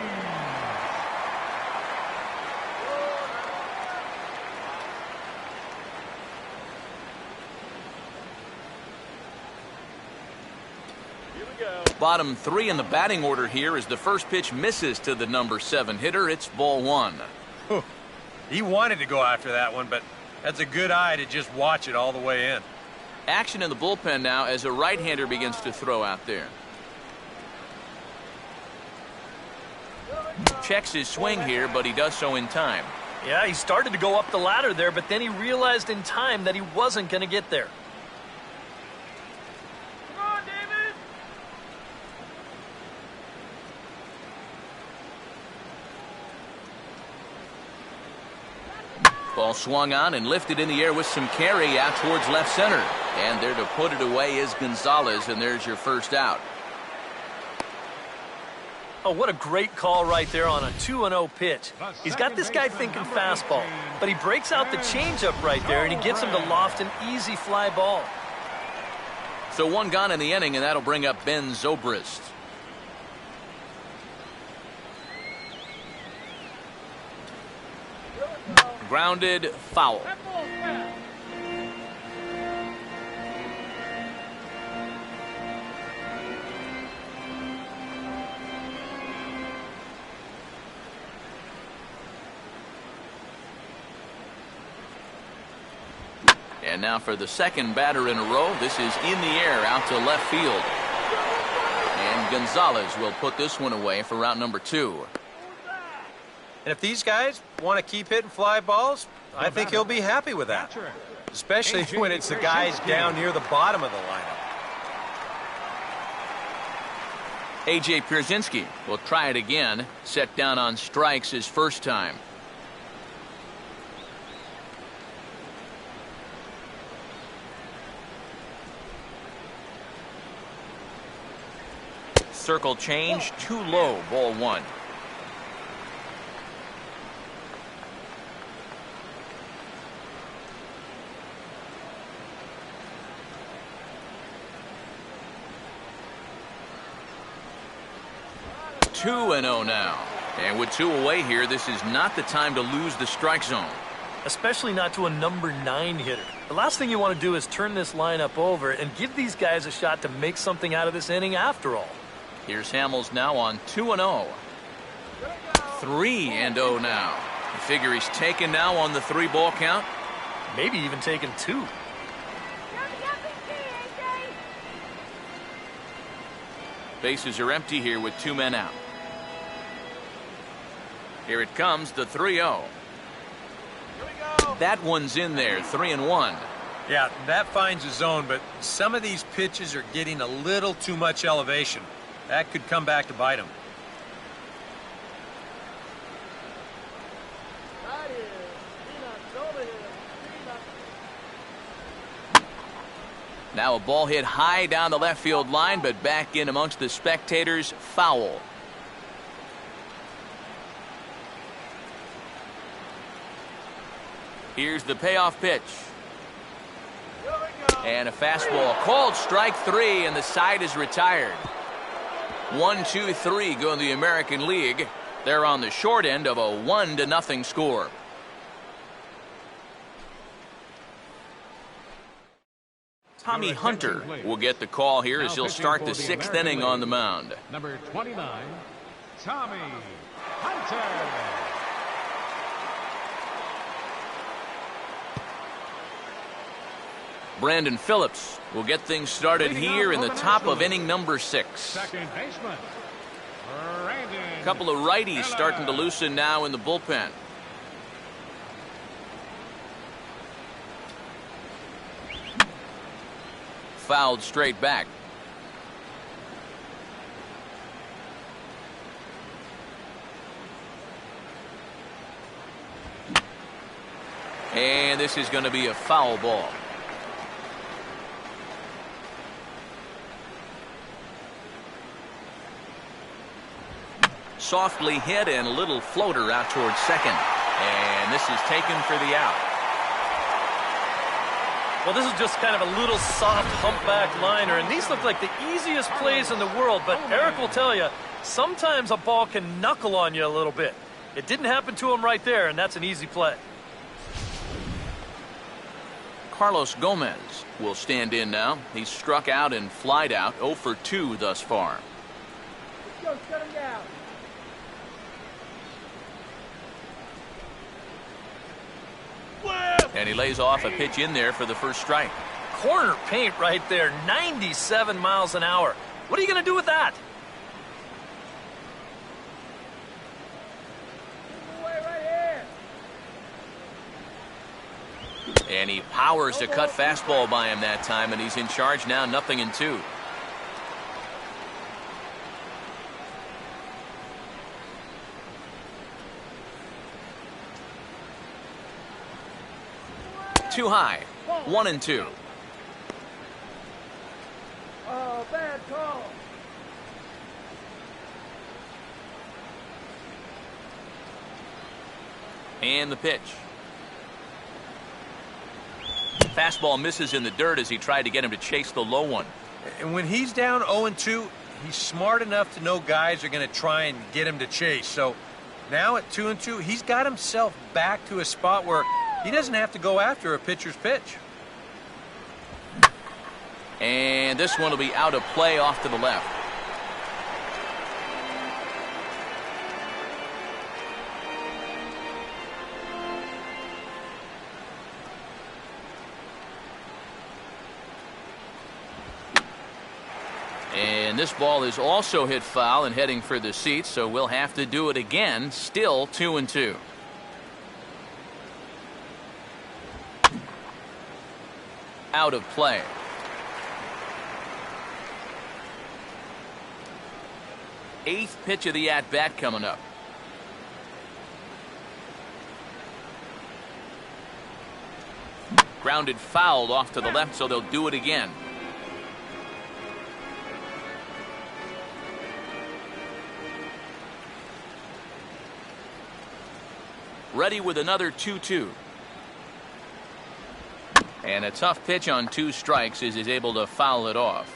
Bottom three in the batting order here as the first pitch misses to the number 7 hitter. It's ball 1. Whew. He wanted to go after that one, but that's a good eye to just watch it all the way in. Action in the bullpen now as a right-hander begins to throw out there. Checks his swing here, but he does so in time. Yeah, he started to go up the ladder there, but then he realized in time that he wasn't going to get there. Come on, David! Ball swung on and lifted in the air with some carry out towards left center. And there to put it away is Gonzalez, and there's your first out. Oh, what a great call right there on a 2-0 pitch. He's got this guy thinking fastball, but he breaks out the changeup right there, and he gets him to loft an easy fly ball. So one gone in the inning, and that'll bring up Ben Zobrist. Grounded, foul. And now for the second batter in a row. This is in the air out to left field. And Gonzalez will put this one away for route number 2. And if these guys want to keep hitting fly balls, I think he'll be happy with that. Especially when it's the guys down near the bottom of the lineup. A.J. Pierzynski will try it again. Set down on strikes his first time. Circle change, too low, ball 1. Two and 0 now. And with 2 away here, this is not the time to lose the strike zone. Especially not to a number 9 hitter. The last thing you want to do is turn this lineup over and give these guys a shot to make something out of this inning after all. Here's Hamels now on 2 and 0. 3 and 0 now. You figure he's taken now on the 3-ball count? Maybe even taking 2. Bases are empty here with 2 men out. Here it comes, the 3-0. That one's in there, 3 and 1. Yeah, that finds a zone, but some of these pitches are getting a little too much elevation. That could come back to bite him. Now a ball hit high down the left field line, but back in amongst the spectators, foul. Here's the payoff pitch. And a fastball called strike 3, and the side is retired. 1, 2, 3 go in the American League. They're on the short end of a 1-0 score. Tommy Hunter will get the call here as he'll start the 6th inning on the mound. Number 29, Tommy Hunter. Brandon Phillips will get things started here in the top of inning number 6. Second baseman, A couple of righties starting to loosen now in the bullpen. Fouled straight back. And this is going to be a foul ball. Softly hit and a little floater out towards second. And this is taken for the out. Well, this is just kind of a little soft humpback liner, and these look like the easiest plays in the world, but Eric will tell you, sometimes a ball can knuckle on you a little bit. It didn't happen to him right there, and that's an easy play. Carlos Gomez will stand in now. He's struck out and flied out, 0 for 2 thus far. Let's go, shut him down. And he lays off a pitch in there for the first strike. Corner paint right there, 97 miles an hour. What are you going to do with that? Away right here. And he powers to cut fastball by him that time, and he's in charge now, 0-2. Too high, 1-2. Oh, bad call. And the pitch. Fastball misses in the dirt as he tried to get him to chase the low one. And when he's down 0-2, he's smart enough to know guys are going to try and get him to chase. So now at 2-2, he's got himself back to a spot where he doesn't have to go after a pitcher's pitch. And this one will be out of play off to the left. And this ball is also hit foul and heading for the seats, so we'll have to do it again. Still 2-2. Out of play. Eighth pitch of the at-bat coming up. Grounded foul off to the left, so they'll do it again. Ready with another 2-2. And a tough pitch on 2 strikes as he's able to foul it off.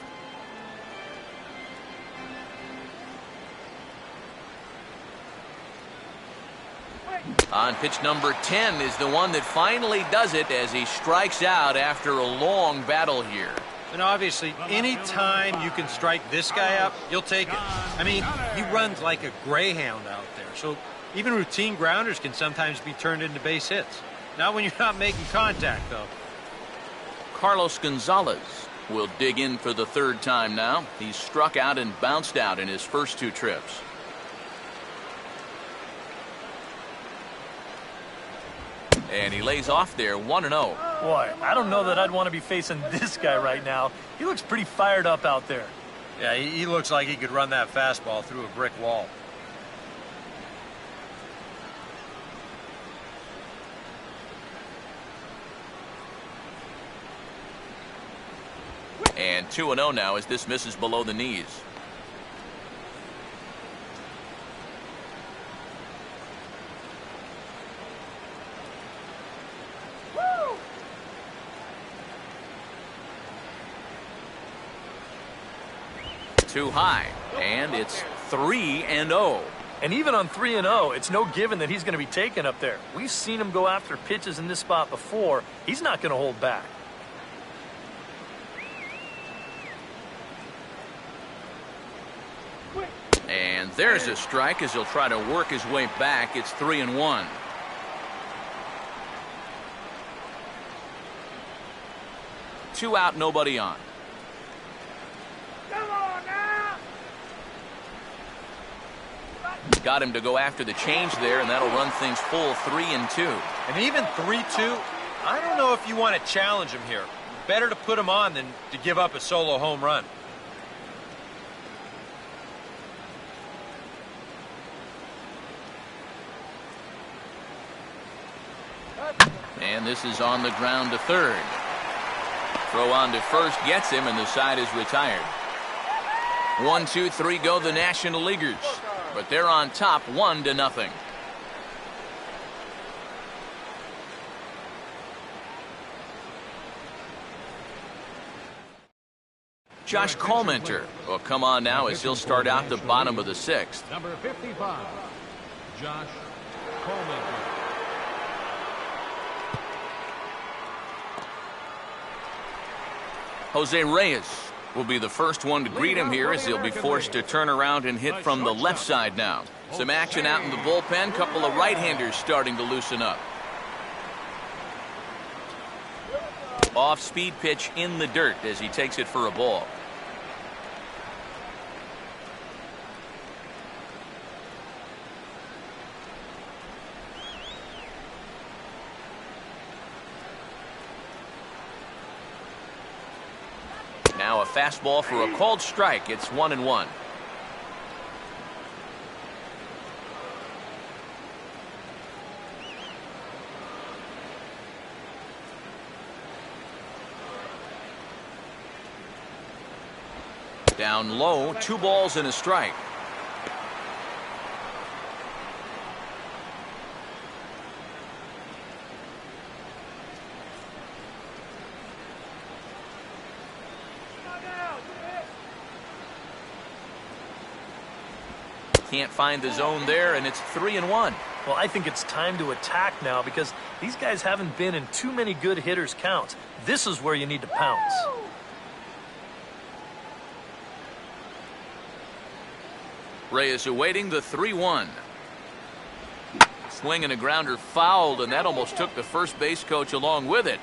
On pitch number 10 is the one that finally does it as he strikes out after a long battle here. And obviously, any time you can strike this guy out, you'll take it. I mean, he runs like a greyhound out there. So even routine grounders can sometimes be turned into base hits. Not when you're not making contact, though. Carlos Gonzalez will dig in for the 3rd time now. He's struck out and bounced out in his first 2 trips. And he lays off there, 1-0. Boy, I don't know that I'd want to be facing this guy right now. He looks pretty fired up out there. Yeah, he looks like he could run that fastball through a brick wall. And 2-0 now as this misses below the knees. Woo! Too high, and it's 3-0. And even on 3-0, it's no given that he's going to be taken up there. We've seen him go after pitches in this spot before. He's not going to hold back. And there's a strike as he'll try to work his way back. It's 3-1. Two out, nobody on. Come on now! Got him to go after the change there, and that'll run things full 3-2. And even 3-2, I don't know if you want to challenge him here. Better to put him on than to give up a solo home run. And this is on the ground to third. Throw on to first gets him, and the side is retired. 1, 2, 3 go the National Leaguers, but they're on top 1-0. Josh Colmenter will come on now as he'll start out the bottom of the 6th. Number 55, Josh Colmenter. Jose Reyes will be the first one to greet him here as he'll be forced to turn around and hit from the left side now. Some action out in the bullpen. Couple of right-handers starting to loosen up. Off-speed pitch in the dirt as he takes it for a ball. Now a fastball for a called strike. It's 1-1. Down low, 2 balls and a strike. Can't find the zone there, and it's 3-1. Well, I think it's time to attack now because these guys haven't been in too many good hitters' counts. This is where you need to pounce. Reyes awaiting the 3-1. Swing and a grounder fouled, and that almost took the first base coach along with it.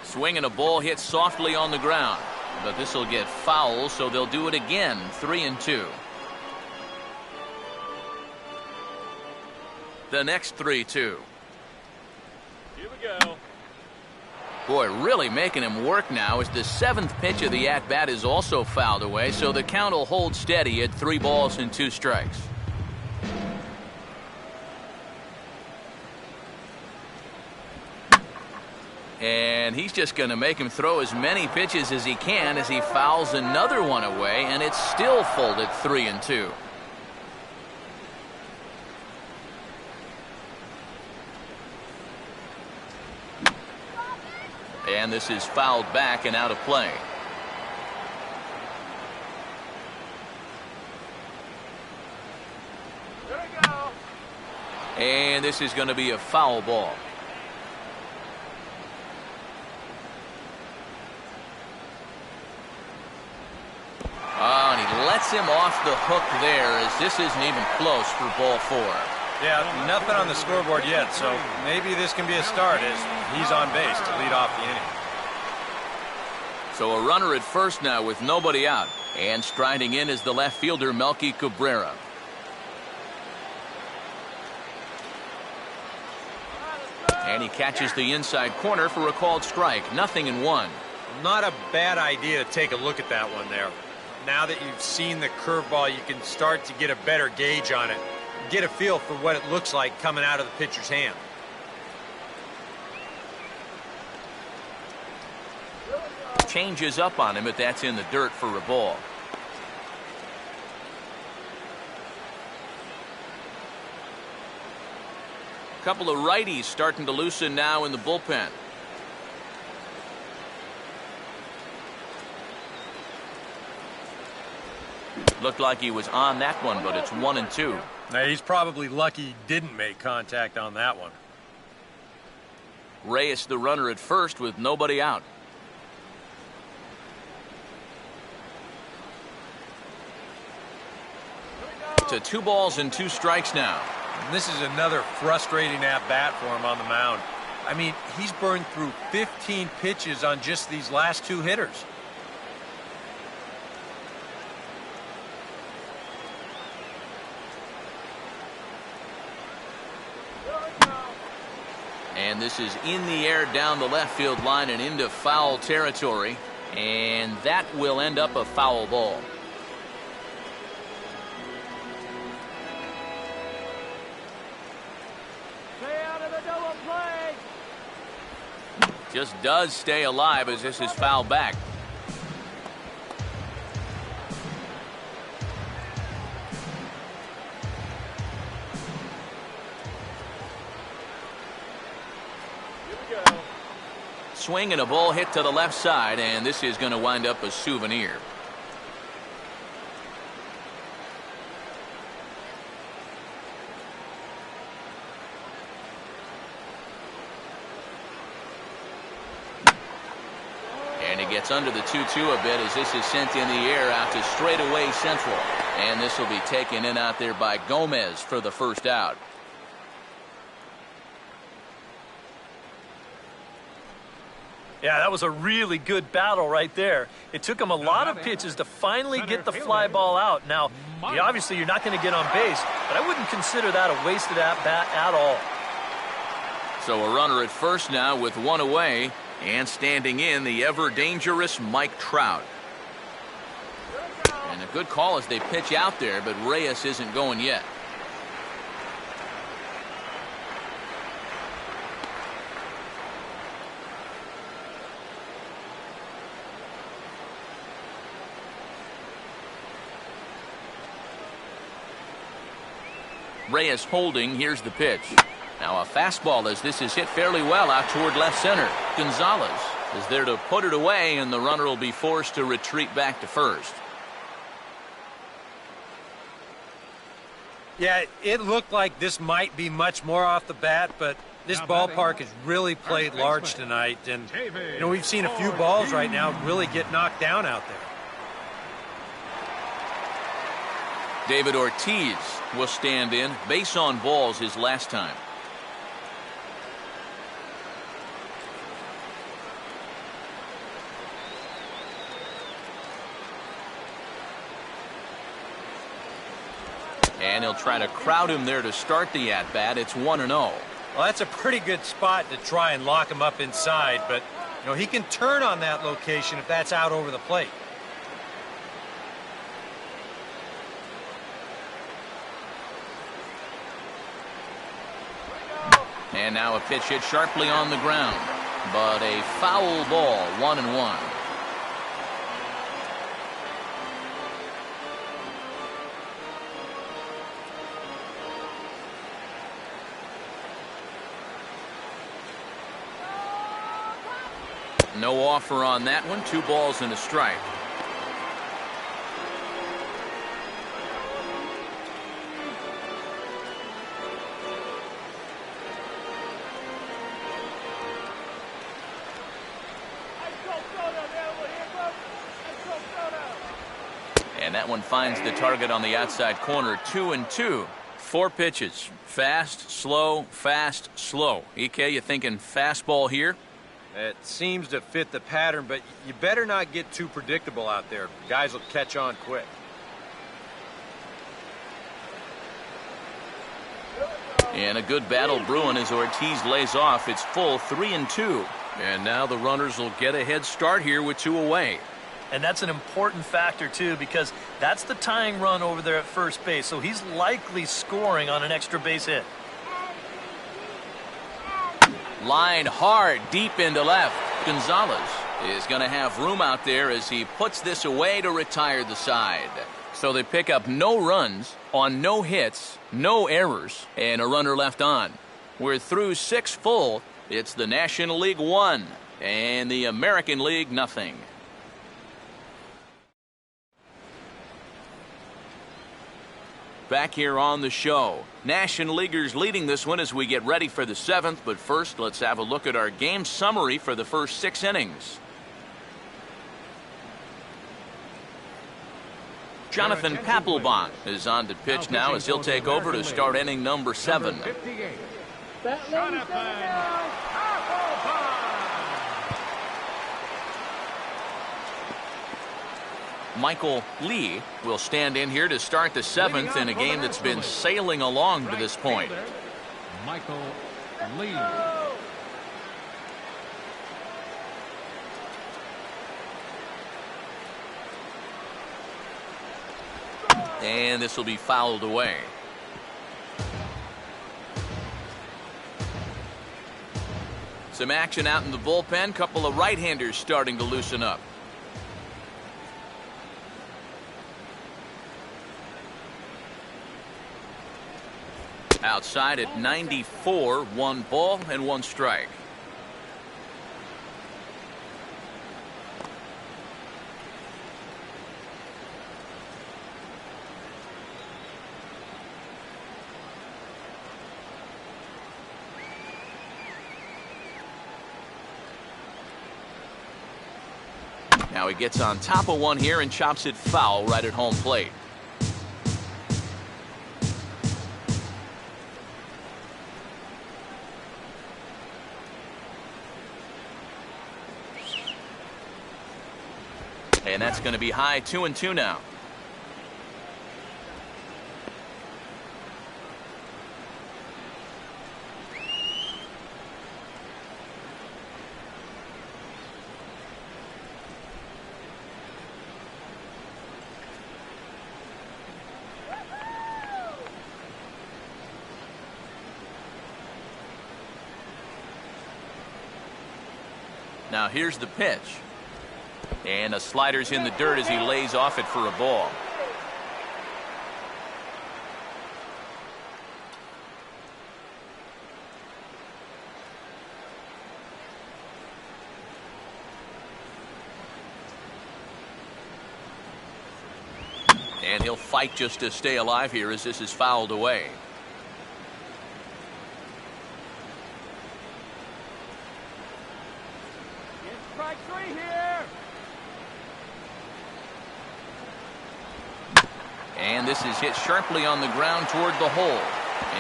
Swing and a ball hit softly on the ground, but this will get foul, so they'll do it again. 3-2. The next 3-2. Here we go. Boy, really making him work now as the 7th pitch of the at-bat is also fouled away, so the count will hold steady at 3 balls and 2 strikes. And he's just going to make him throw as many pitches as he can as he fouls another one away, and it's still full at 3-2. And this is fouled back and out of play. There we go. And this is going to be a foul ball. Oh, and he lets him off the hook there as this isn't even close for ball 4. Yeah, nothing on the scoreboard yet, so maybe this can be a start as he's on base to lead off the inning. So a runner at first now with nobody out. And striding in is the left fielder, Melky Cabrera. And he catches the inside corner for a called strike. 0-1. Not a bad idea to take a look at that one there. Now that you've seen the curveball, you can start to get a better gauge on it. Get a feel for what it looks like coming out of the pitcher's hand. Changes up on him, but that's in the dirt for a ball. Couple of righties starting to loosen now in the bullpen. Looked like he was on that one, but it's 1-2. Now, he's probably lucky he didn't make contact on that one. Reyes the runner at first with nobody out. To 2 balls and 2 strikes now. And this is another frustrating at-bat for him on the mound. I mean, he's burned through 15 pitches on just these last 2 hitters. And this is in the air down the left field line and into foul territory. And that will end up a foul ball. Stay out of the double play. Just does stay alive as this is fouled back. Swing and a ball hit to the left side, and this is going to wind up a souvenir. And he gets under the 2-2 a bit as this is sent in the air out to straightaway central. And this will be taken in out there by Gomez for the first out. Yeah, that was a really good battle right there. It took him a lot of pitches to finally get the fly ball out. Now, obviously you're not going to get on base, but I wouldn't consider that a wasted at-bat at all. So a runner at first now with one away, and standing in the ever-dangerous Mike Trout. And a good call as they pitch out there, but Reyes isn't going yet. Reyes holding. Here's the pitch. Now a fastball as this is hit fairly well out toward left center. Gonzalez is there to put it away, and the runner will be forced to retreat back to first. Yeah, it looked like this might be much more off the bat, but this ballpark has really played large tonight. And, you know, we've seen a few balls right now really get knocked down out there. David Ortiz will stand in. Base on balls his last time. And he'll try to crowd him there to start the at-bat. It's 1-0. Well, that's a pretty good spot to try and lock him up inside, but, you know, he can turn on that location if that's out over the plate. And now a pitch hit sharply on the ground, but a foul ball, 1-1. No offer on that one. 2 balls and a strike. And that one finds the target on the outside corner. 2-2. 4 pitches. Fast, slow, fast, slow. EK, you thinking fastball here? It seems to fit the pattern, but you better not get too predictable out there. Guys will catch on quick. And a good battle brewing as Ortiz lays off. It's full 3-2. And now the runners will get a head start here with 2 away. And that's an important factor, too, because that's the tying run over there at first base. So he's likely scoring on an extra base hit. Line hard deep into left. Gonzalez is going to have room out there as he puts this away to retire the side. So they pick up no runs on no hits, no errors, and a runner left on. We're through 6 full. It's the National League 1 and the American League nothing. Back here on the show. National Leaguers leading this one as we get ready for the 7th. But first, let's have a look at our game summary for the first 6 innings. Jonathan Papelbon is on to pitch now as he'll take over to start inning number 7. Michael Lee will stand in here to start the 7th in a game that's been sailing along to this point. Michael Lee. And this will be fouled away. Some action out in the bullpen. Couple of right-handers starting to loosen up. Outside at 94, 1 ball and 1 strike. Now he gets on top of one here and chops it foul right at home plate. And that's going to be high, 2-2 now. Now here's the pitch. And a slider's in the dirt as he lays off it for a ball. And he'll fight just to stay alive here as this is fouled away. Strike three here. And this is hit sharply on the ground toward the hole.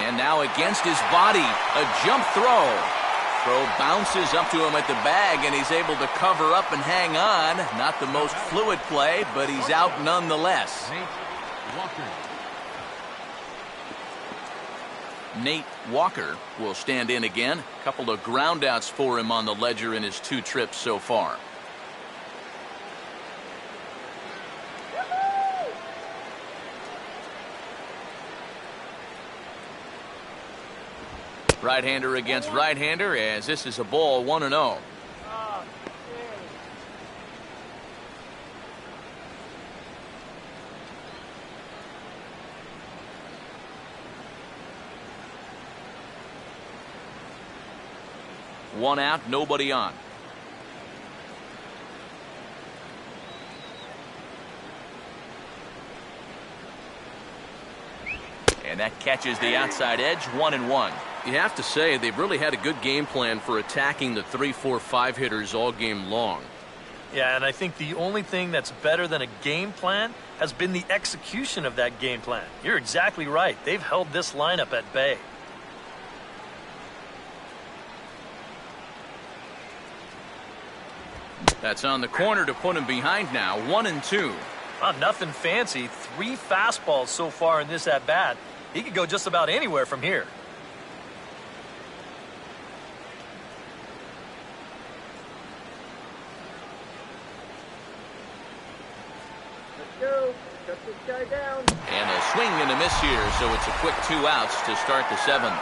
And now against his body, a jump throw. Throw bounces up to him at the bag, and he's able to cover up and hang on. Not the most fluid play, but he's out nonetheless. Nate Walker will stand in again. A couple of groundouts for him on the ledger in his 2 trips so far. Right-hander against right-hander, as this is a ball, 1-0. One out, nobody on. And that catches the outside edge, 1-1. You have to say they've really had a good game plan for attacking the 3, 4, 5 hitters all game long. Yeah, and I think the only thing that's better than a game plan has been the execution of that game plan. You're exactly right. They've held this lineup at bay. That's on the corner to put him behind now, 1-2. Nothing fancy. 3 fastballs so far in this at-bat. He could go just about anywhere from here. Let's go. Shut this guy down. And a swing and a miss here, so it's a quick 2 outs to start the 7th.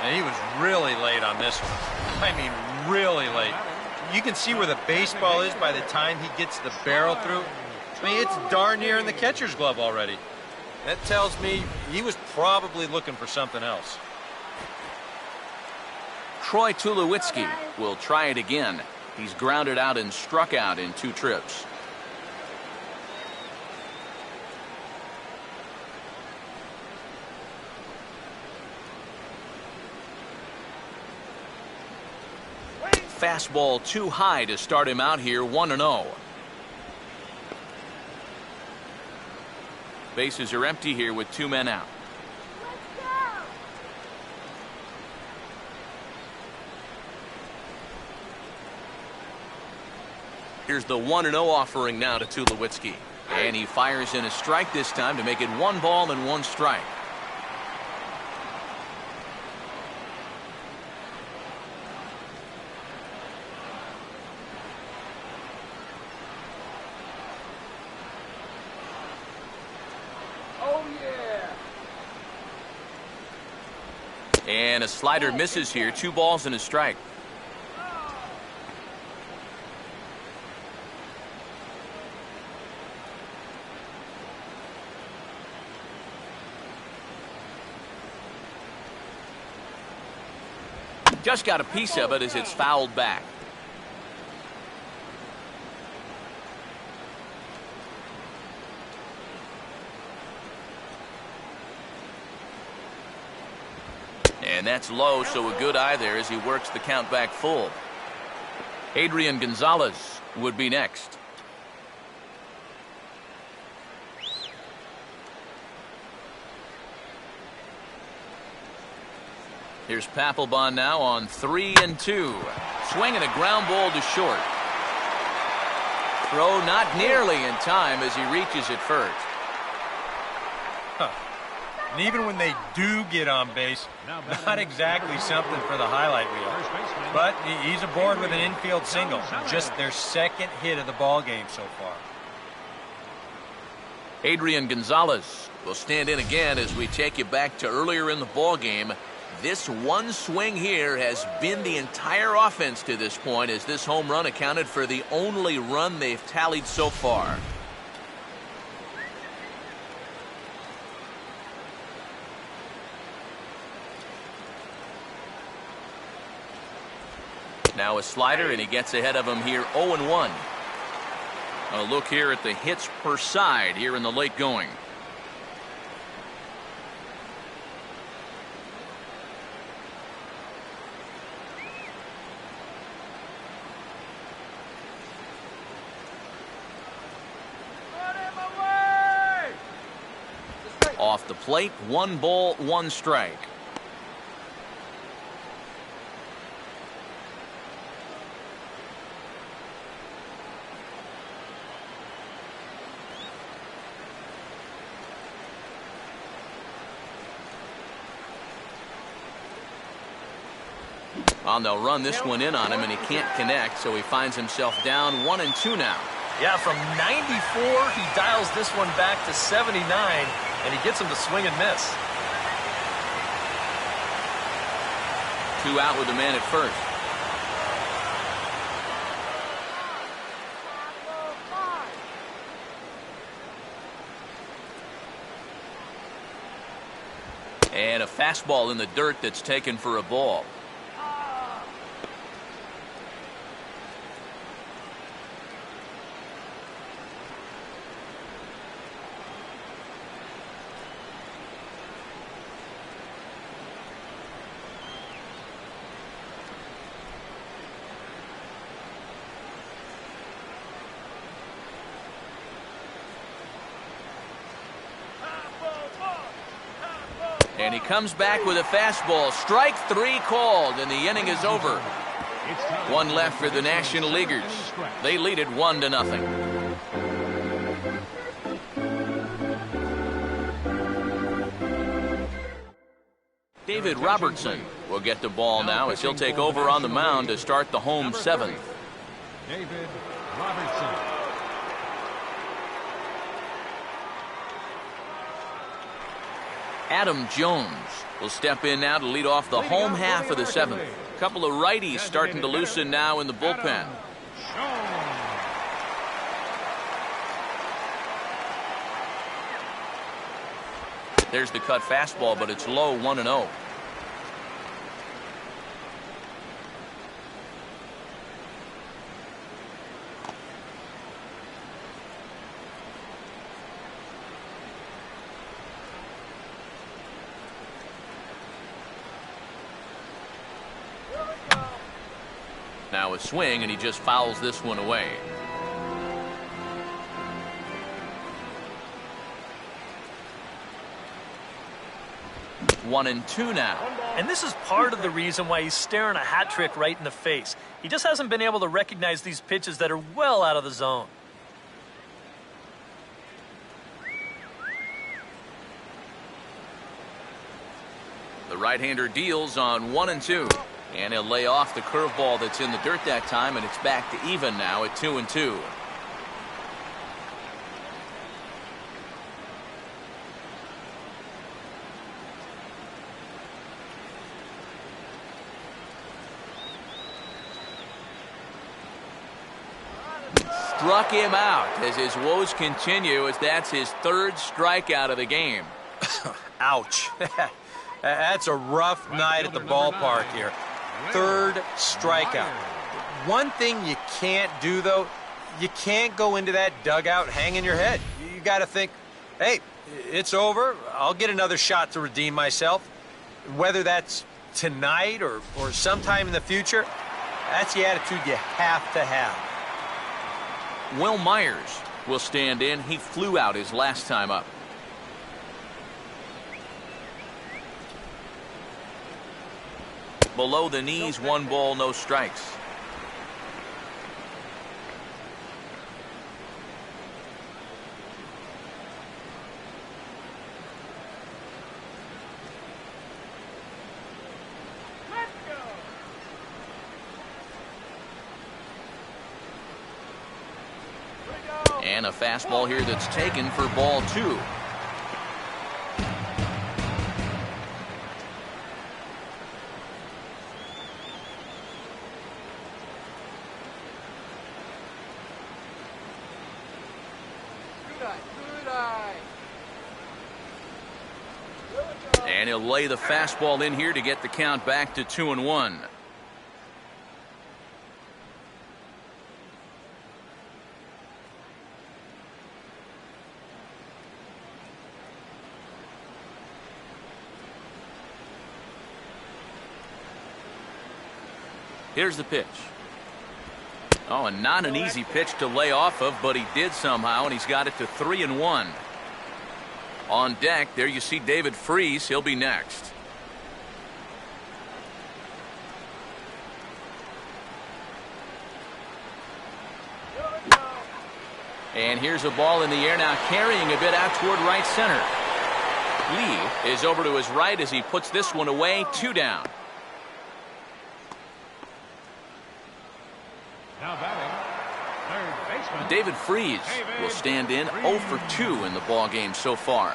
And he was really late on this one. I mean, really late. You can see where the baseball is by the time he gets the barrel through. I mean, it's darn near in the catcher's glove already. That tells me he was probably looking for something else. Troy Tulowitzki will try it again. He's grounded out and struck out in 2 trips. Fastball too high to start him out here, 1-0. Bases are empty here with 2 men out. Here's the 1-0 offering now to Tulowitzki. And he fires in a strike this time to make it 1 ball and 1 strike. And a slider misses here. 2 balls and a strike. Just got a piece of it as it's fouled back. And that's low, so a good eye there as he works the count back full. Adrian Gonzalez would be next. Here's Papelbon now on 3-2. Swinging a ground ball to short. Throw not nearly in time as he reaches it first. And even when they do get on base, not exactly something for the highlight reel. But he's aboard with an infield single. Just their second hit of the ball game so far. Adrian Gonzalez will stand in again as we take you back to earlier in the ball game. This one swing here has been the entire offense to this point, as this home run accounted for the only run they've tallied so far. Now a slider, and he gets ahead of him here 0-1. A look here at the hits per side here in the late going. Off the plate, 1 ball, 1 strike. Well, they'll run this one in on him, and he can't connect, so he finds himself down 1-2 now. Yeah, from 94, he dials this one back to 79, and he gets him to swing and miss. 2 out with the man at first. And a fastball in the dirt that's taken for a ball. And he comes back with a fastball. Strike 3 called, and the inning is over. 1 left for the National Leaguers. They lead it 1-0. David Robertson will get the ball now as he'll take over on the mound to start the home 7th. David Robertson. Adam Jones will step in now to lead off the home half of the 7th. A couple of righties starting to loosen now in the bullpen. There's the cut fastball, but it's low, 1-0. Now a swing, and he just fouls this one away. One and two now. And this is part of the reason why he's staring a hat trick right in the face. He just hasn't been able to recognize these pitches that are well out of the zone. The right-hander deals on 1-2. And he'll lay off the curveball that's in the dirt that time, and it's back to even now at 2-2. Struck him out as his woes continue, as that's his 3rd strikeout of the game. Ouch. That's a rough night at the ballpark here. 3rd strikeout. One thing you can't do, though, you can't go into that dugout hanging your head. You got to think, hey, it's over. I'll get another shot to redeem myself. Whether that's tonight or sometime in the future, that's the attitude you have to have. Will Myers will stand in. He flew out his last time up. Below the knees, 1 ball, no strikes. And a fastball here that's taken for ball 2. And he'll lay the fastball in here to get the count back to 2-1. Here's the pitch. Oh, and not an easy pitch to lay off of, but he did somehow, and he's got it to 3-1. On deck, there you see David Freese. He'll be next. And here's a ball in the air now, carrying a bit out toward right center. Lee is over to his right as he puts this one away. 2 down. Now batting, third baseman David Freese will stand in 0 for 2 in the ball game so far.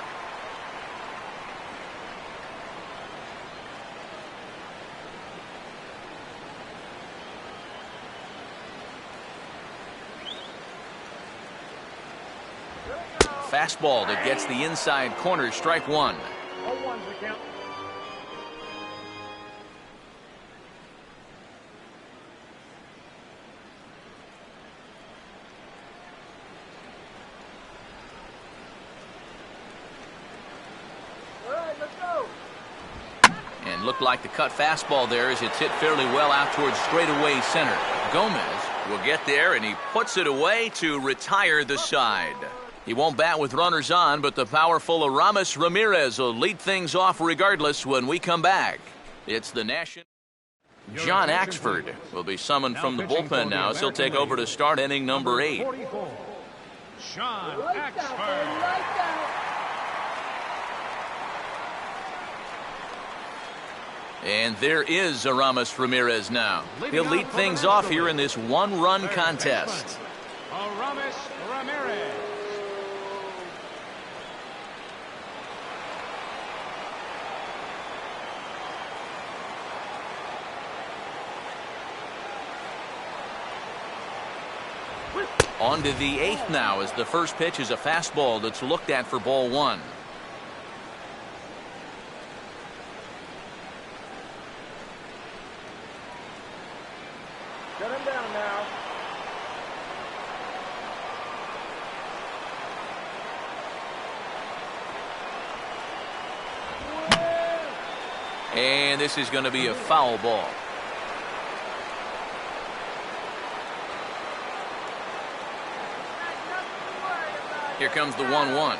Fastball that gets the inside corner, strike 1. 0-1's the count. And looked like the cut fastball there as it's hit fairly well out towards straightaway center. Gomez will get there, and he puts it away to retire the side. He won't bat with runners on, but the powerful Aramis Ramirez will lead things off regardless when we come back. It's the National. John Axford will be summoned from the bullpen now as he'll take over to start inning number 8. 44, Sean Axford. And there is Aramis Ramirez now. He'll lead things off here in this 1-run contest. Aramis Ramirez. On to the 8th now as the first pitch is a fastball that's looked at for ball 1. Shut him down now. And this is going to be a foul ball. Here comes the 1-1.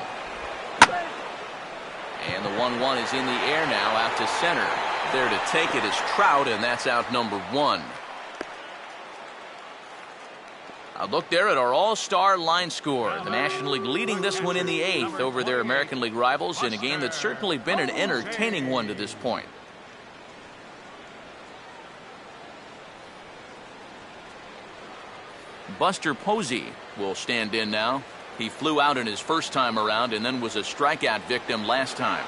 And the 1-1 is in the air now out to center. There to take it is Trout, and that's out number 1. A look there at our all-star line score. The National League leading this one in the 8th over their American League rivals in a game that's certainly been an entertaining one to this point. Buster Posey will stand in now. He flew out in his first time around and then was a strikeout victim last time.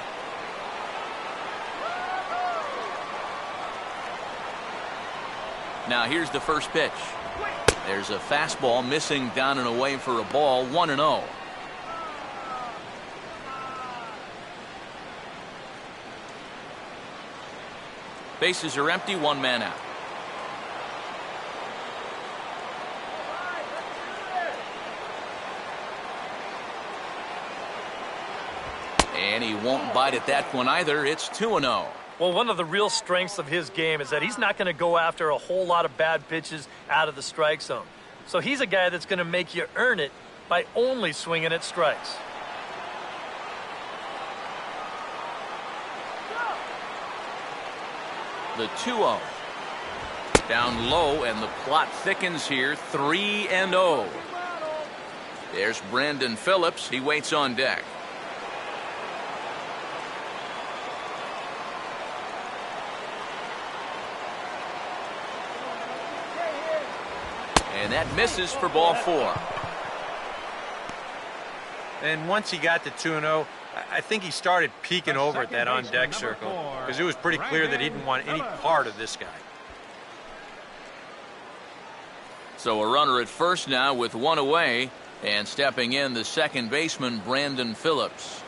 Now here's the first pitch. There's a fastball missing down and away for a ball. 1-0. Bases are empty, 1 man out. And he won't bite at that one either. It's 2-0. Well, one of the real strengths of his game is that he's not going to go after a whole lot of bad pitches out of the strike zone. So he's a guy that's going to make you earn it by only swinging at strikes. The 2-0. Down low, and the plot thickens here. 3-0. There's Brandon Phillips. He waits on deck. And that misses for ball 4. And once he got to 2-0, I think he started peeking over at that on-deck circle because it was pretty clear that he didn't want any part of this guy. So a runner at first now with 1 away, and stepping in the second baseman, Brandon Phillips.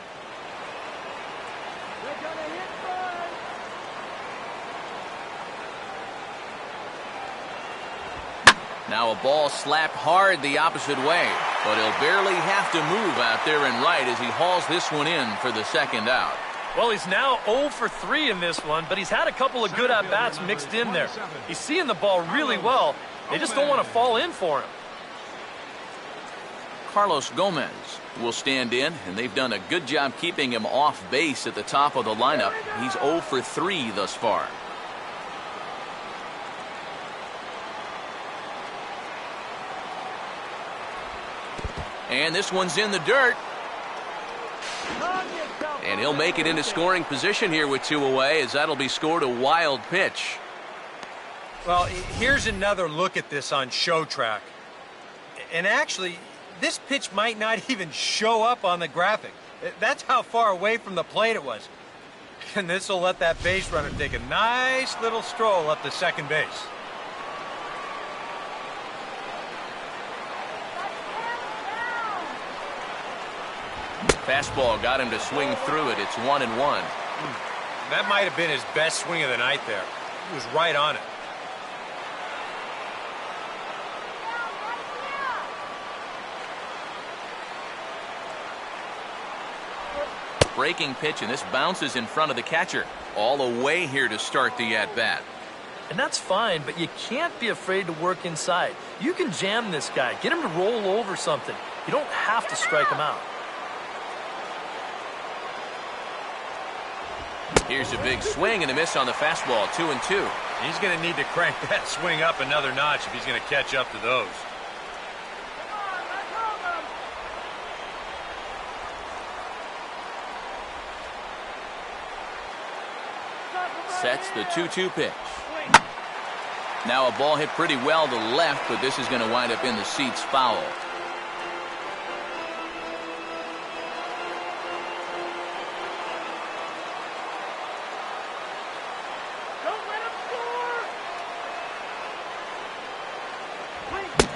Now a ball slapped hard the opposite way, but he'll barely have to move out there and right as he hauls this one in for the second out. Well, he's now 0 for 3 in this one, but he's had a couple of good at-bats mixed in there. He's seeing the ball really well. They just don't want to fall in for him. Carlos Gomez will stand in, and they've done a good job keeping him off base at the top of the lineup. He's 0 for 3 thus far. And this one's in the dirt. And he'll make it into scoring position here with 2 away, as that'll be scored a wild pitch. Well, here's another look at this on Show Track. And actually, this pitch might not even show up on the graphic. That's how far away from the plate it was. And this will let that base runner take a nice little stroll up to second base. Fastball got him to swing through it. It's 1-1. That might have been his best swing of the night there. He was right on it. Breaking pitch, and this bounces in front of the catcher. All the way here to start the at-bat. And that's fine, but you can't be afraid to work inside. You can jam this guy. Get him to roll over something. You don't have to strike him out. Here's a big swing and a miss on the fastball. 2-2. He's going to need to crank that swing up another notch if he's going to catch up to those. Sets the 2-2 pitch. Now a ball hit pretty well to left, but this is going to wind up in the seats foul.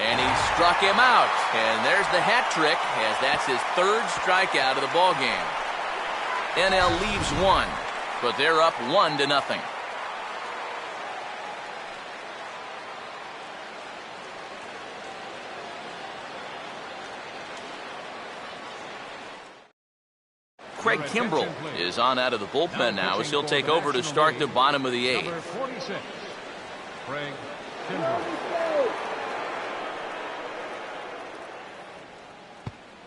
And he struck him out. And there's the hat trick, as that's his 3rd strikeout of the ball game. NL leaves 1, but they're up 1-0. Craig Kimbrell is on out of the bullpen now as he'll take over to start the bottom of the 8th. Number 46, Craig Kimbrell.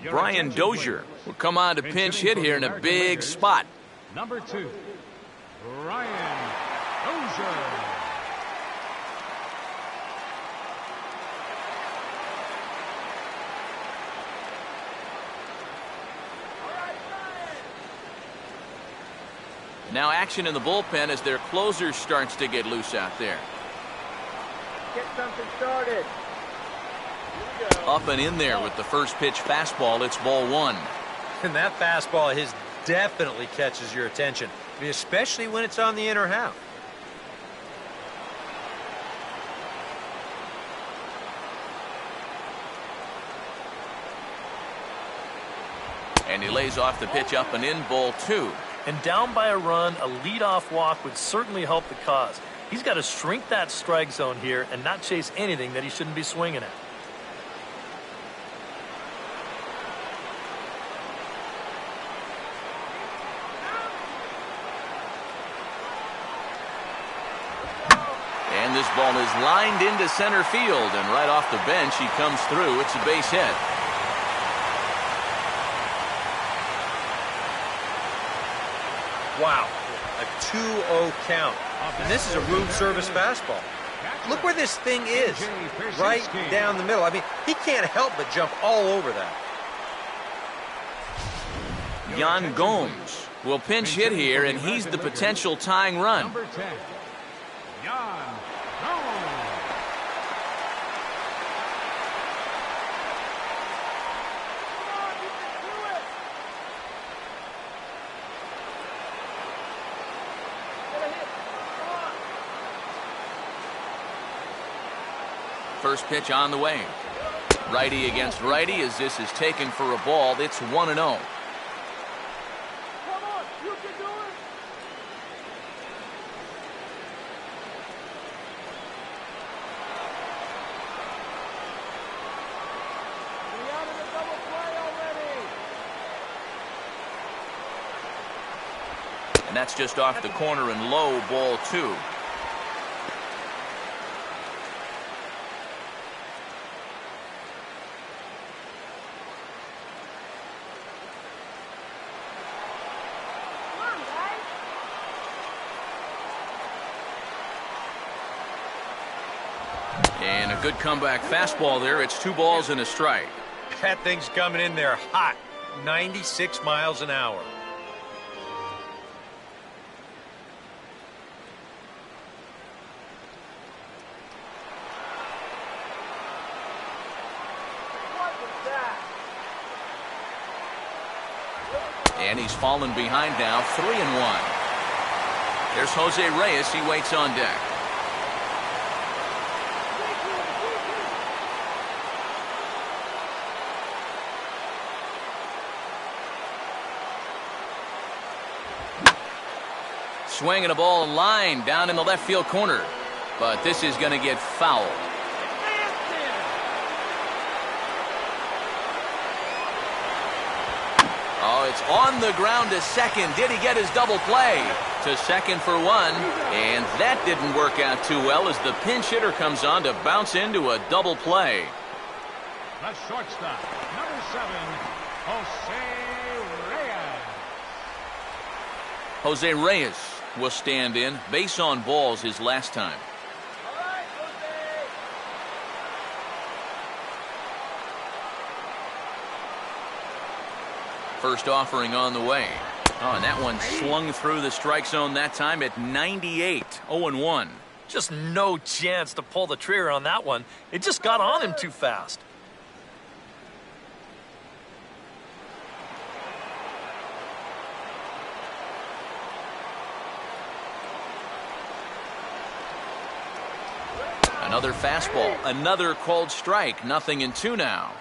Brian Dozier will come on to pinch hit here in a big spot. Number 2, Brian Dozier. Now action in the bullpen as their closer starts to get loose out there. Get something started. Up and in there with the first pitch fastball. It's ball 1. And that fastball of his definitely catches your attention, especially when it's on the inner half. And he lays off the pitch up and in, ball 2. And down by a run, a leadoff walk would certainly help the cause. He's got to shrink that strike zone here and not chase anything that he shouldn't be swinging at. And this ball is lined into center field, and right off the bench he comes through. It's a base hit. Wow, a 2-0 count. And this is a room service fastball. Look where this thing is, right down the middle. I mean, he can't help but jump all over that. Yan Gomes will pinch hit here, and he's the potential tying run. Number 10, Yan Gomes. First pitch on the way. Righty against righty as this is taken for a ball. It's 1-0. Come on, you can do it. We're out of the double play already. And that's just off the corner and low, ball 2. And a good comeback fastball there. It's 2 balls and a strike. That thing's coming in there hot, 96 miles an hour. And he's fallen behind now, 3-1. There's Jose Reyes. He waits on deck. Swinging a ball line down in the left field corner. But this is going to get fouled. Oh, it's on the ground to second. Did he get his double play? To second for 1. And that didn't work out too well as the pinch hitter comes on to bounce into a double play. The shortstop, number 7, Jose Reyes. Jose Reyes will stand in. Base on balls his last time. All right, Jose. First offering on the way. Oh, and that one swung through the strike zone that time at 98. 0-1. Just no chance to pull the trigger on that one. It just got on him too fast. Another fastball, another called strike. 0-2 now.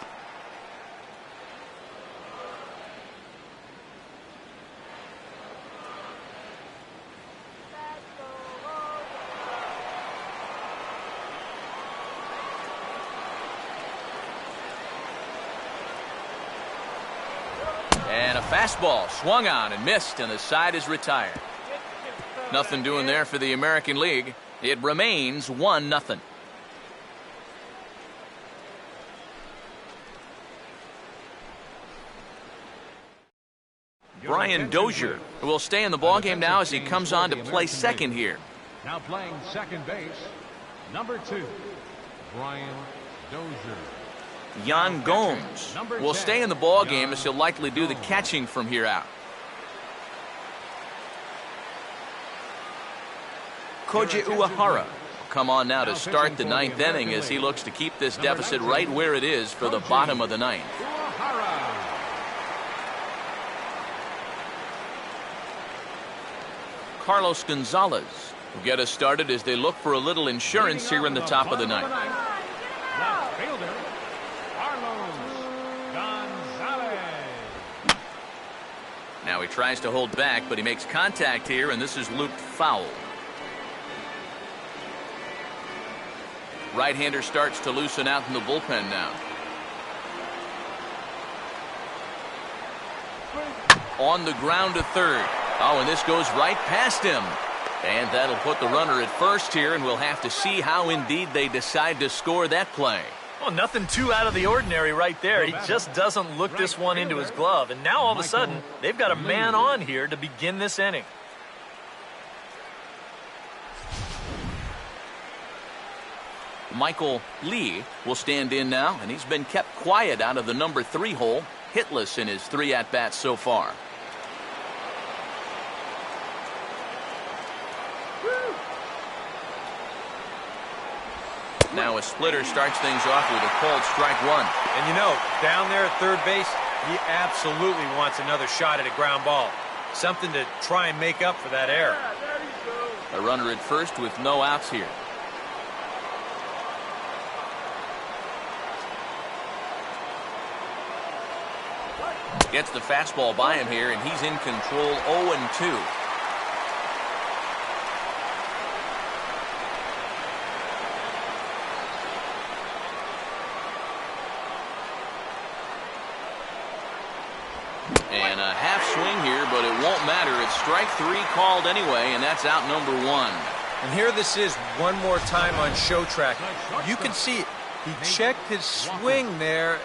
And a fastball swung on and missed, and the side is retired. Nothing doing there for the American League. It remains 1-0. Brian Dozier will stay in the ballgame now as he comes on to play second here. Now playing second base, number 2, Brian Dozier. Yan Gomes will stay in the ballgame as he'll likely do the catching from here out. Koji Uehara will come on now to start the 9th inning as he looks to keep this deficit right where it is for the bottom of the 9th. Carlos Gonzalez will get us started as they look for a little insurance here in the top of the 9th. Left fielder, Carlos Gonzalez. Now he tries to hold back, but he makes contact here, and this is looped foul. Right-hander starts to loosen out in the bullpen now. On the ground to third. Oh, and this goes right past him. And that'll put the runner at first here, and we'll have to see how indeed they decide to score that play. Well, nothing too out of the ordinary right there. He just doesn't look this one into his glove. And now all of a sudden, they've got a man on here to begin this inning. Michael Lee will stand in now, and he's been kept quiet out of the number 3 hole, hitless in his 3 at-bats so far. Now a splitter starts things off with a called strike 1. And you know, down there at third base, he absolutely wants another shot at a ground ball. Something to try and make up for that error. A runner at first with no outs here. Gets the fastball by him here, and he's in control 0-2. And a half swing here, but it won't matter. It's strike 3 called anyway, and that's out number 1. And here this is one more time on show track. You can see it. He checked his swing there,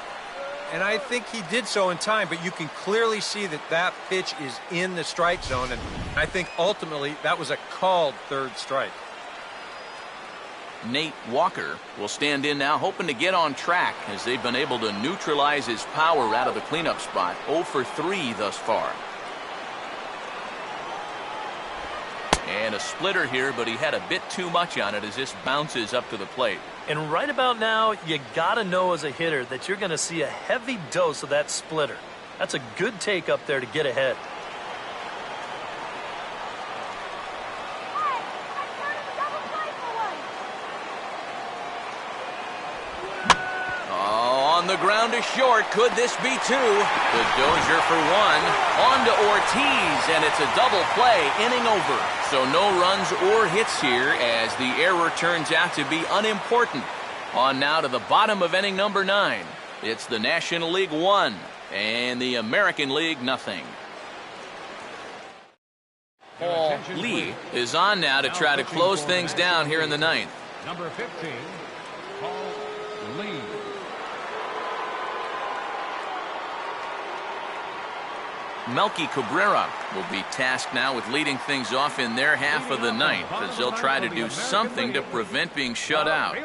and I think he did so in time, but you can clearly see that that pitch is in the strike zone, and I think ultimately that was a called third strike. Nate Walker will stand in now, hoping to get on track as they've been able to neutralize his power out of the cleanup spot. 0 for 3 thus far. And a splitter here, but he had a bit too much on it as this bounces up to the plate. And right about now, you got to know as a hitter that you're going to see a heavy dose of that splitter. That's a good take up there to get ahead. On the ground to short. Could this be 2? The dozer for 1. On to Ortiz, and it's a double play, inning over. So no runs or hits here as the error turns out to be unimportant. On now to the bottom of inning number 9. It's the National League 1 and the American League nothing. Paul Lee is on now to try to close things down here in the 9th. Number 15, Paul Lee. Melky Cabrera will be tasked now with leading things off in their half of the 9th as they'll try to do something to prevent being shut out.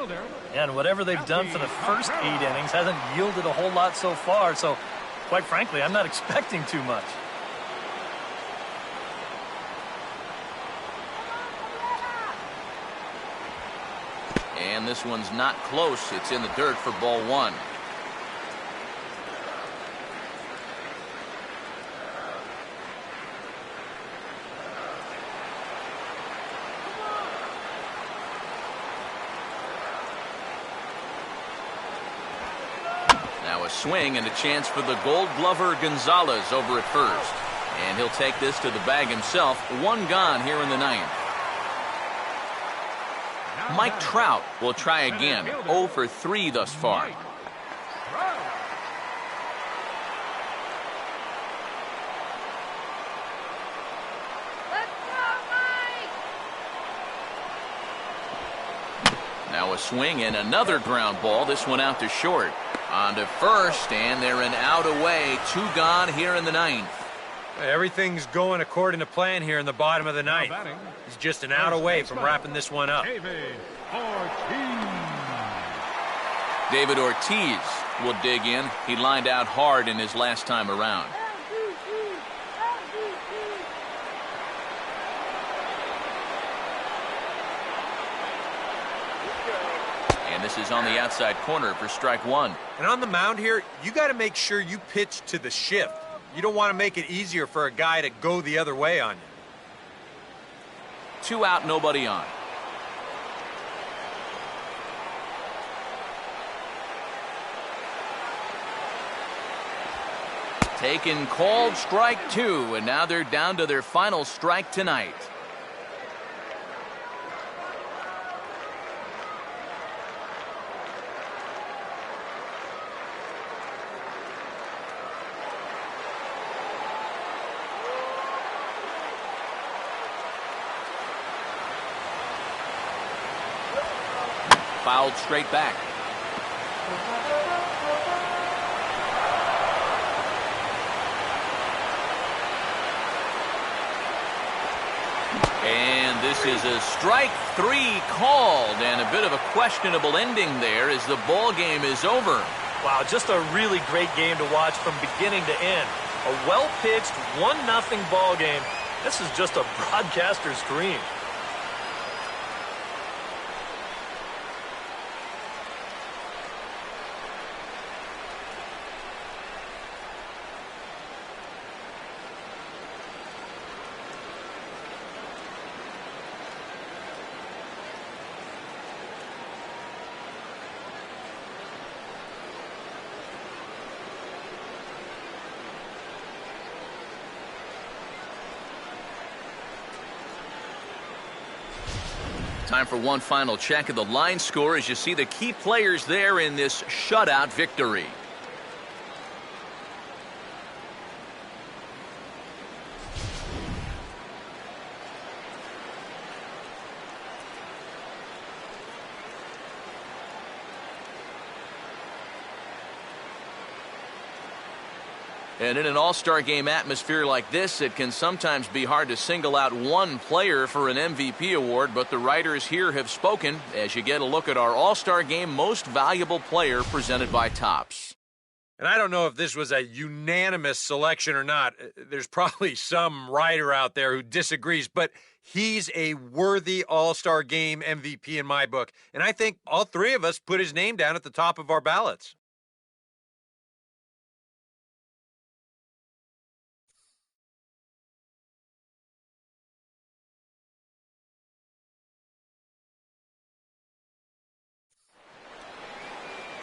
And whatever they've done for the first 8 innings hasn't yielded a whole lot so far, so quite frankly, I'm not expecting too much. And this one's not close. It's in the dirt for ball 1. Now a swing and a chance for the Gold Glover Gonzalez over at first. And he'll take this to the bag himself. 1 gone here in the 9th. Mike Trout will try again. 0 for 3 thus far. Now a swing and another ground ball. This one out to short. On to first, and they're an out away. 2 gone here in the 9th. Everything's going according to plan here in the bottom of the 9th. He's just an out away from wrapping this one up. David Ortiz will dig in. He lined out hard in his last time around. And this is on the outside corner for strike 1. And on the mound here, you got to make sure you pitch to the shift. You don't want to make it easier for a guy to go the other way on you. 2 out, nobody on. Taken called strike 2, and now they're down to their final strike tonight. Fouled straight back. And This is a strike 3 called, and a bit of a questionable ending there as the ball game is over. Wow, just a really great game to watch from beginning to end. A well-pitched 1-0 ball game. This is just a broadcaster's dream. Time for one final check of the line score as you see the key players there in this shutout victory. And in an all-star game atmosphere like this, it can sometimes be hard to single out one player for an MVP award, but the writers here have spoken as you get a look at our all-star game most valuable player presented by Topps. And I don't know if this was a unanimous selection or not. There's probably some writer out there who disagrees, but he's a worthy all-star game MVP in my book. And I think all three of us put his name down at the top of our ballots.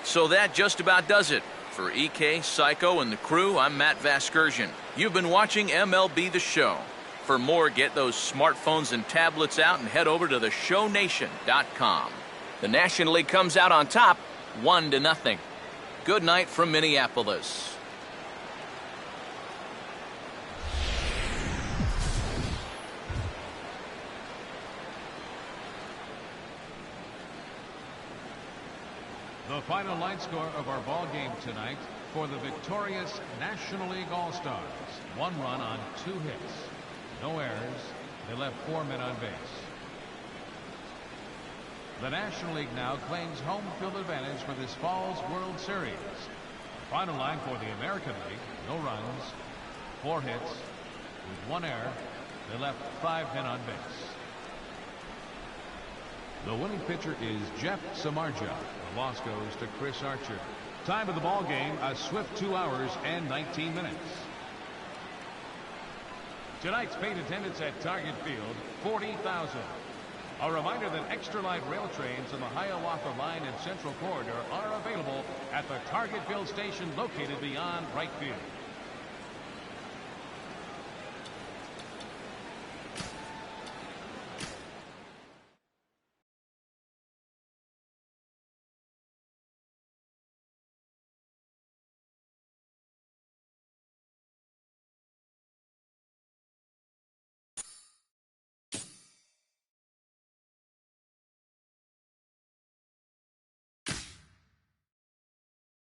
So that just about does it. For EK, Psycho, and the crew, I'm Matt Vasgersian. You've been watching MLB The Show. For more, get those smartphones and tablets out and head over to theshownation.com. The National League comes out on top, 1-0. Good night from Minneapolis. The final line score of our ball game tonight for the victorious National League All-Stars. 1 run on 2 hits. No errors. They left 4 men on base. The National League now claims home field advantage for this fall's World Series. Final line for the American League. No runs. 4 hits. With 1 error. They left 5 men on base. The winning pitcher is Jeff Samardzija. The loss goes to Chris Archer. Time of the ball game, a swift 2 hours and 19 minutes. Tonight's paid attendance at Target Field, 40,000. A reminder that extra light rail trains on the Hiawatha Line and Central Corridor are available at the Target Field station located beyond right field.